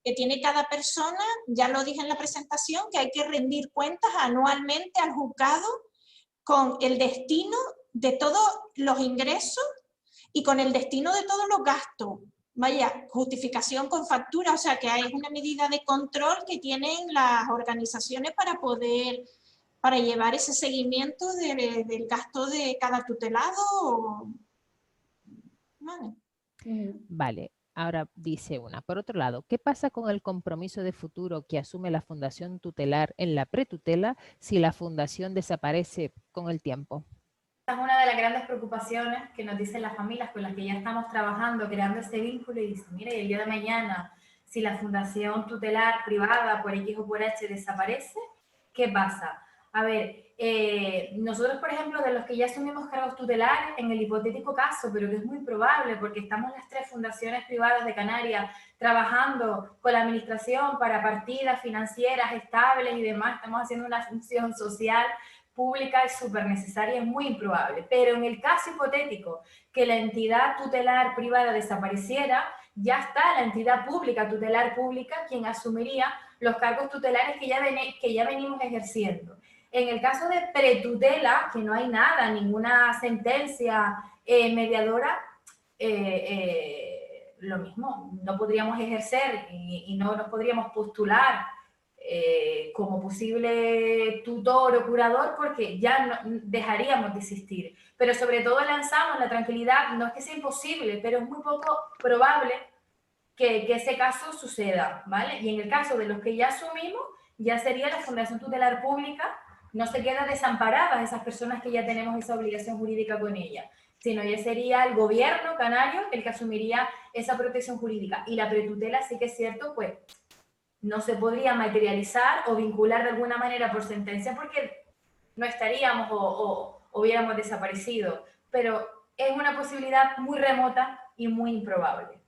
que tiene cada persona, ya lo dije en la presentación, que hay que rendir cuentas anualmente al juzgado con el destino de todos los ingresos y con el destino de todos los gastos. vaya, justificación con factura, o sea que hay una medida de control que tienen las organizaciones para llevar ese seguimiento del gasto de cada tutelado. Vale. Vale, ahora dice una. Por otro lado, ¿qué pasa con el compromiso de futuro que asume la fundación tutelar en la pretutela si la fundación desaparece con el tiempo? Esta es una de las grandes preocupaciones que nos dicen las familias con las que ya estamos trabajando, creando este vínculo, y dicen, mire, el día de mañana, si la fundación tutelar privada por X o por H desaparece, ¿qué pasa? A ver, nosotros, por ejemplo, de los que ya asumimos cargos tutelares, en el hipotético caso, pero que es muy probable porque estamos las 3 fundaciones privadas de Canarias trabajando con la administración para partidas financieras estables y demás, estamos haciendo una función social pública es súper necesaria, es muy improbable. Pero en el caso hipotético que la entidad tutelar privada desapareciera, ya está la entidad pública, tutelar pública, quien asumiría los cargos tutelares que ya venimos ejerciendo. En el caso de pretutela, que no hay nada, ninguna sentencia mediadora, lo mismo, no podríamos ejercer y no nos podríamos postular como posible tutor o curador porque ya no, dejaríamos de existir. Pero sobre todo lanzamos la tranquilidad, no es que sea imposible, pero es muy poco probable que ese caso suceda, ¿vale? Y en el caso de los que ya asumimos, ya sería la Fundación Tutelar Pública, no se quedan desamparadas esas personas que ya tenemos esa obligación jurídica con ella, sino ya sería el gobierno canario el que asumiría esa protección jurídica. Y la pretutela sí que es cierto, pues no se podría materializar o vincular de alguna manera por sentencia porque no estaríamos o hubiéramos desaparecido, pero es una posibilidad muy remota y muy improbable.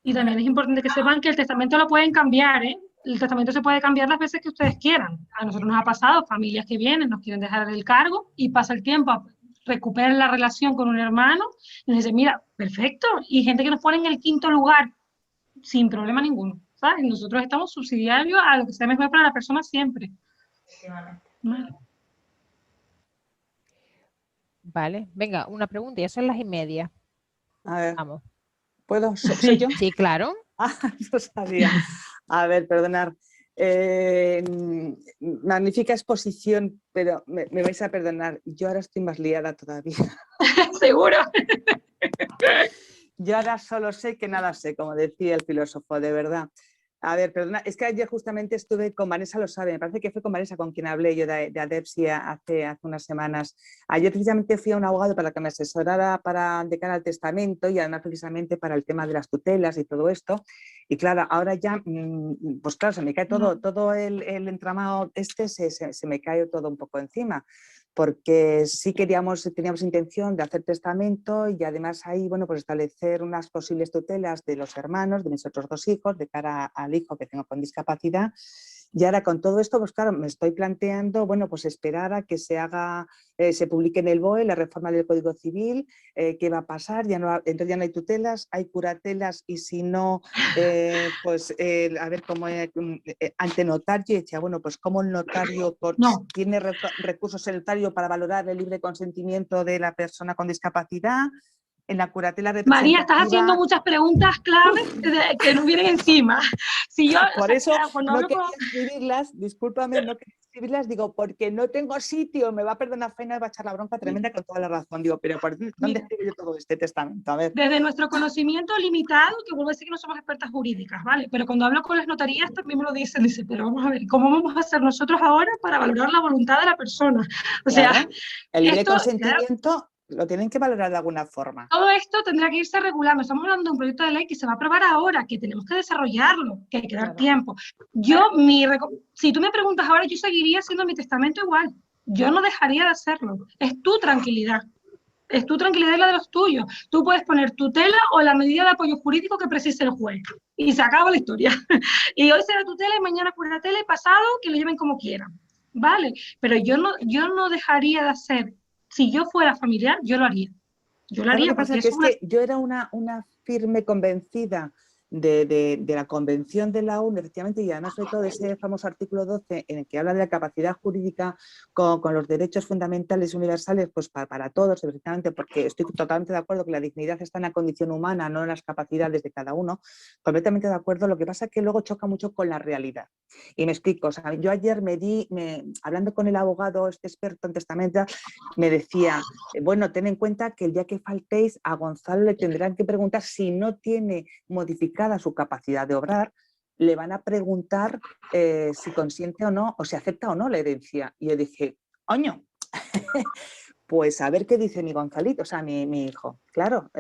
Y también es importante que sepan que el testamento lo pueden cambiar, ¿eh? El testamento se puede cambiar las veces que ustedes quieran. A nosotros nos ha pasado, familias que vienen, nos quieren dejar el cargo y pasa el tiempo, recuperan la relación con un hermano y nos dicen, mira, perfecto. Y gente que nos pone en el 5.º lugar sin problema ninguno, ¿sabes? Nosotros estamos subsidiarios a lo que sea mejor para la persona siempre. Vale, venga, una pregunta, ya son las 1:30. A ver, vamos. ¿Puedo? ¿Soy yo? Sí, claro. Ah, no sabía. A ver, perdonar. Magnífica exposición, pero me vais a perdonar. Yo ahora estoy más liada todavía. ¿Seguro? Yo ahora solo sé que nada sé, como decía el filósofo, de verdad. A ver, perdona, es que ayer justamente estuve con Vanessa, lo sabe, me parece que fue con Vanessa con quien hablé yo de Adepsia hace unas semanas. Ayer precisamente fui a un abogado para que me asesorara de cara al testamento y además precisamente para el tema de las tutelas y todo esto. Y claro, ahora ya, pues claro, se me cae todo el entramado se me cae todo un poco encima. Porque sí teníamos intención de hacer testamento y además ahí, bueno, pues establecer unas posibles tutelas de los hermanos, de mis otros 2 hijos, de cara al hijo que tengo con discapacidad. Y ahora con todo esto, pues claro, me estoy planteando, bueno, pues esperar a que se publique en el BOE la reforma del Código Civil, qué va a pasar, entonces ya no hay tutelas, hay curatelas y si no, pues a ver cómo ante notario, decía, bueno, pues cómo el notario tiene recursos el notario para valorar el libre consentimiento de la persona con discapacidad. En la curatela representativa... María, estás haciendo muchas preguntas claves que nos vienen encima. Si yo, por eso no quería escribirlas, discúlpame, no quería escribirlas, digo, porque no tengo sitio, me va a perdonar Faina, va a echar la bronca tremenda con toda la razón. Digo, pero ¿por dónde escribo yo todo este testamento? A ver. Desde nuestro conocimiento limitado, que vuelvo a decir que no somos expertas jurídicas, ¿vale? Pero cuando hablo con las notarías también me lo dicen, dice, pero vamos a ver, ¿cómo vamos a hacer nosotros ahora para valorar la voluntad de la persona? O sea, el libre consentimiento... Lo tienen que valorar de alguna forma. Todo esto tendrá que irse regulando. Estamos hablando de un proyecto de ley que se va a aprobar ahora, que tenemos que desarrollarlo, que hay que dar tiempo. Si tú me preguntas ahora, yo seguiría haciendo mi testamento igual. Yo no dejaría de hacerlo. Es tu tranquilidad. Es tu tranquilidad y la de los tuyos. Tú puedes poner tutela o la medida de apoyo jurídico que precise el juez. Y se acaba la historia. Y hoy será tutela y mañana curatela y pasado que lo lleven como quieran. ¿Vale? Pero yo no dejaría de hacer. Si yo fuera familiar, yo lo haría. Yo lo haría. Lo que pasa es que yo era una firme convencida de la Convención de la ONU, efectivamente, y además sobre todo de ese famoso artículo 12 en el que habla de la capacidad jurídica con los derechos fundamentales y universales, pues para todos, efectivamente, porque estoy totalmente de acuerdo que la dignidad está en la condición humana, no en las capacidades de cada uno, completamente de acuerdo. Lo que pasa es que luego choca mucho con la realidad. Y me explico, o sea, yo ayer hablando con el abogado, este experto en testamento, me decía, bueno, ten en cuenta que el día que faltéis a Gonzalo le tendrán que preguntar si no tiene modificada su capacidad de obrar, le van a preguntar si consiente o no, o si acepta o no la herencia. Y yo dije, oño, pues a ver qué dice mi Gonzalito, o sea, mi hijo. Claro,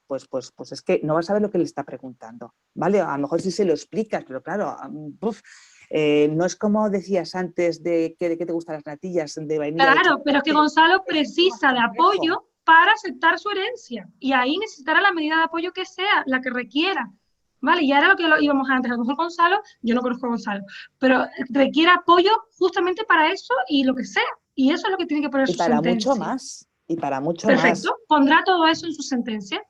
pues es que no va a saber lo que le está preguntando, ¿vale? A lo mejor sí se lo explicas, pero claro, no es como decías antes de que te gustan las natillas de vainilla. Claro, pero es que Gonzalo precisa de apoyo para aceptar su herencia, y ahí necesitará la medida de apoyo que sea, la que requiera. ¿Vale? Y ahora lo que íbamos antes, a lo mejor Gonzalo, yo no conozco a Gonzalo, pero requiere apoyo justamente para eso y lo que sea. Y eso es lo que tiene que poner su sentencia. Y para mucho más. Y para mucho más. Perfecto, pondrá todo eso en su sentencia.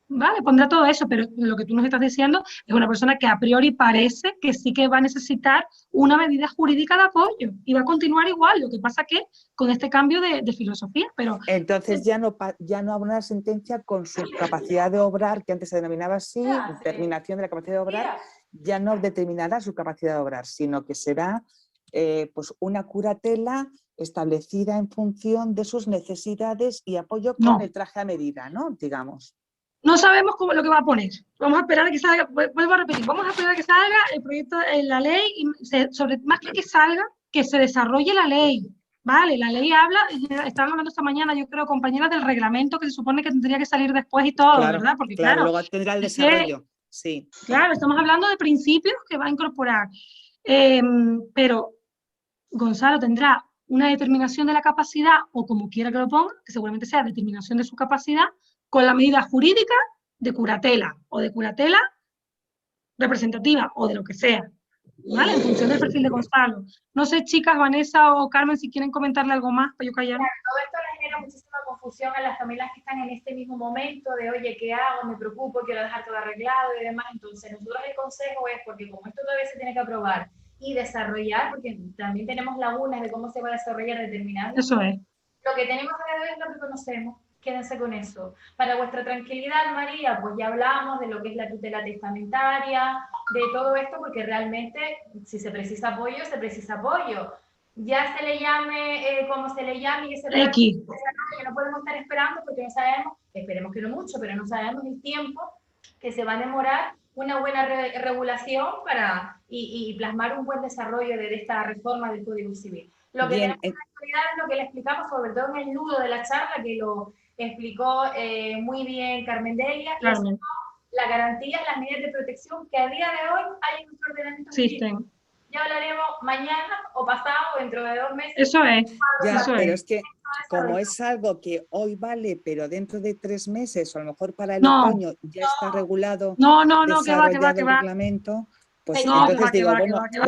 Vale, pondrá todo eso, pero lo que tú nos estás diciendo es una persona que a priori parece que sí que va a necesitar una medida jurídica de apoyo y va a continuar igual. Lo que pasa que con este cambio de filosofía, pero... Entonces ya no habrá una sentencia con su capacidad de obrar, que antes se denominaba así, determinación de la capacidad de obrar, ya no determinará su capacidad de obrar, sino que será pues una curatela establecida en función de sus necesidades y apoyo con el traje a medida, ¿no? Digamos. No sabemos lo que va a poner. Vamos a esperar a que salga, vuelvo a repetir, vamos a esperar a que salga el proyecto, la ley, y más que salga, que se desarrolle la ley. Vale, la ley habla, estaban hablando esta mañana, yo creo, compañeras, del reglamento que se supone que tendría que salir después y todo, claro, ¿verdad? Porque claro, luego tendrá el desarrollo, sí. Claro, estamos hablando de principios que va a incorporar. Pero Gonzalo tendrá una determinación de la capacidad, o como quiera que lo ponga, que seguramente sea determinación de su capacidad, con la medida jurídica de curatela o de curatela representativa o de lo que sea, ¿vale? En función del perfil de Gonzalo. No sé, chicas, Vanessa o Carmen, si quieren comentarle algo más para yo callar. Todo esto le genera muchísima confusión a las familias que están en este mismo momento de, oye, ¿qué hago? Me preocupo, quiero dejar todo arreglado y demás. Entonces, nosotros el consejo es, porque como esto todavía se tiene que aprobar y desarrollar, porque también tenemos lagunas de cómo se va a desarrollar determinadas. Eso es. Lo que tenemos a ver es lo que conocemos. Quédense con eso. Para vuestra tranquilidad, María, pues ya hablamos de lo que es la tutela testamentaria, de todo esto, porque realmente, si se precisa apoyo, se precisa apoyo. Ya se le llame como se le llame, que se X. Que no podemos estar esperando, porque no sabemos, esperemos que no mucho, pero no sabemos el tiempo que se va a demorar una buena regulación para y plasmar un buen desarrollo de esta reforma del Código Civil. Lo que tenemos en la actualidad es lo que le explicamos, sobre todo en el nudo de la charla, que lo explicó muy bien Carmen Delia, y es la garantía, las medidas de protección que a día de hoy hay en nuestro ordenamiento jurídico. Ya hablaremos mañana o pasado o dentro de 2 meses. Eso es. Ya, pero es que como es algo que hoy vale, pero dentro de 3 meses, o a lo mejor para el otoño ya está regulado, desarrollado el reglamento, pues entonces digo,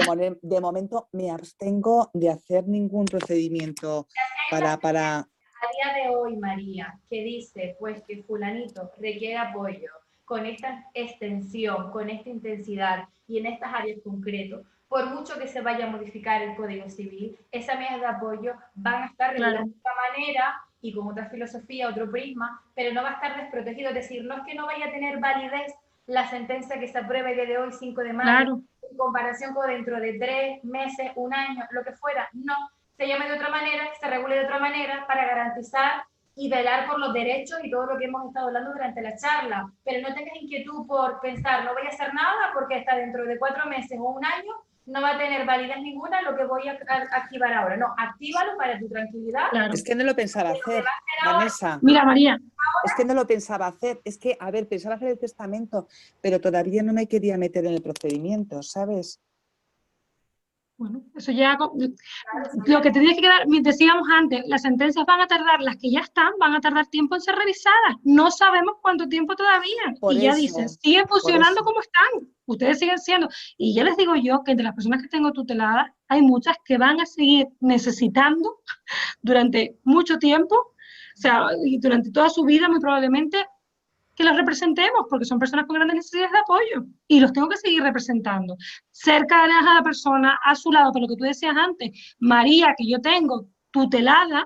bueno, de momento me abstengo de hacer ningún procedimiento para... A día de hoy, María, que dice pues que fulanito requiere apoyo con esta extensión, con esta intensidad y en estas áreas concretas, por mucho que se vaya a modificar el Código Civil, esas medidas de apoyo van a estar reguladas de otra manera y con otra filosofía, otro prisma, pero no va a estar desprotegido. Es decir, no es que no vaya a tener validez la sentencia que se apruebe el día de hoy, 5 de mayo, en comparación con dentro de 3 meses, 1 año, lo que fuera. No, se llame de otra manera, se regule de otra manera para garantizar y velar por los derechos y todo lo que hemos estado hablando durante la charla. Pero no tengas inquietud por pensar, no voy a hacer nada porque hasta dentro de 4 meses o 1 año no va a tener validez ninguna lo que voy a activar ahora. No, actívalo para tu tranquilidad. Claro. Es que no lo pensaba hacer, Vanessa. Mira, María. Es que no lo pensaba hacer. Es que, a ver, pensaba hacer el testamento, pero todavía no me quería meter en el procedimiento, ¿sabes? Bueno, eso ya, lo que te tiene que quedar, decíamos antes, las sentencias van a tardar, las que ya están, van a tardar tiempo en ser revisadas. No sabemos cuánto tiempo todavía. Y ya dicen, siguen funcionando como están. Ustedes siguen siendo. Y ya les digo yo que entre las personas que tengo tuteladas, hay muchas que van a seguir necesitando durante mucho tiempo, o sea, y durante toda su vida muy probablemente, que los representemos, porque son personas con grandes necesidades de apoyo y los tengo que seguir representando. Cerca de la persona, a su lado, por lo que tú decías antes, María, que yo tengo tutelada,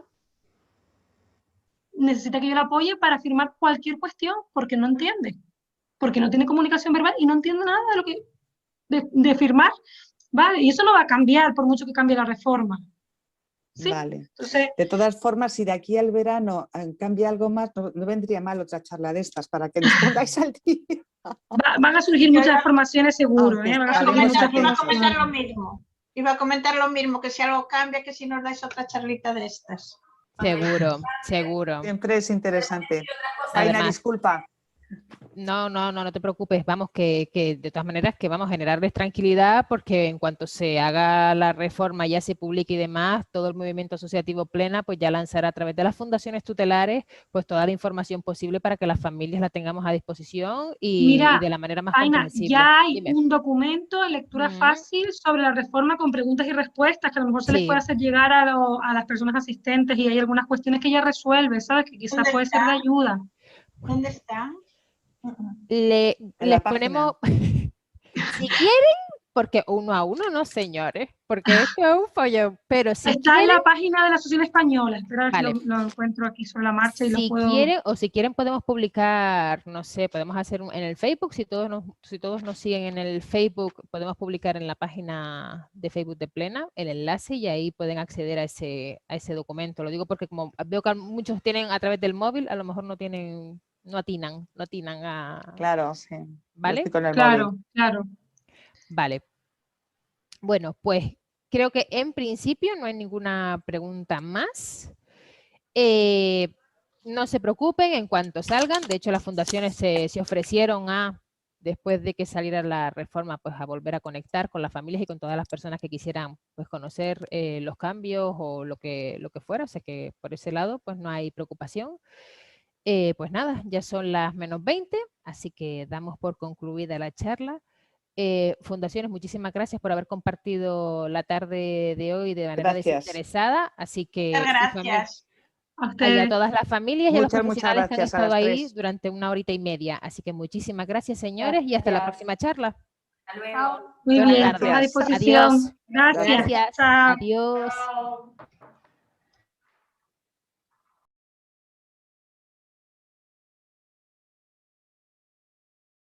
necesita que yo la apoye para firmar cualquier cuestión, porque no entiende, porque no tiene comunicación verbal y no entiende nada de lo que de firmar, ¿vale? Y eso no va a cambiar por mucho que cambie la reforma. ¿Sí? Vale. Entonces, de todas formas, si de aquí al verano cambia algo más, no vendría mal otra charla de estas para que nos pongáis al día. Van a surgir muchas formaciones seguro, ¿eh? Van a surgir muchas Iba a comentar formaciones. lo mismo. Iba a comentar lo mismo, que si algo cambia, que si nos dais otra charlita de estas. Seguro, seguro. Siempre es interesante. Además, Aina, disculpa. No te preocupes, vamos, que de todas maneras que vamos a generarles tranquilidad porque en cuanto se haga la reforma, ya se publique y demás, todo el movimiento asociativo Plena pues ya lanzará a través de las fundaciones tutelares pues toda la información posible para que las familias la tengamos a disposición y de la manera más Aina, comprensible. ya hay Dime. un documento de lectura fácil sobre la reforma con preguntas y respuestas que a lo mejor se les puede hacer llegar a las personas asistentes y hay algunas cuestiones que ella resuelve, ¿sabes? Que quizás puede ser de ayuda. ¿Dónde está? Les ponemos, si quieren, porque uno a uno no, señores, porque esto es un follón, pero si está quieren, en la página de la Asociación Española, espera a ver vale. si lo encuentro aquí sobre la marcha y si lo puedo... quieren, o si quieren podemos publicar, no sé, podemos hacer en el Facebook, si todos nos siguen en el Facebook, podemos publicar en la página de Facebook de Plena el enlace y ahí pueden acceder a ese documento. Lo digo porque como veo que muchos tienen a través del móvil, a lo mejor no atinan a... Claro, sí. ¿Vale? Claro. Vale. Bueno, pues creo que en principio no hay ninguna pregunta más. No se preocupen en cuanto salgan. De hecho, las fundaciones se ofrecieron después de que saliera la reforma, pues a volver a conectar con las familias y con todas las personas que quisieran pues conocer los cambios o lo que fuera. O sea que por ese lado, pues no hay preocupación. Pues nada, ya son las -20, así que damos por concluida la charla. Fundaciones, muchísimas gracias por haber compartido la tarde de hoy de manera desinteresada. Así que gracias a todas las familias y a los profesionales que han estado ahí 3. durante 1 horita y media. Así que muchísimas gracias, señores, y hasta la próxima charla. Hasta luego. Muy bien, a disposición. Adiós. Gracias. Chao. Adiós. Chao.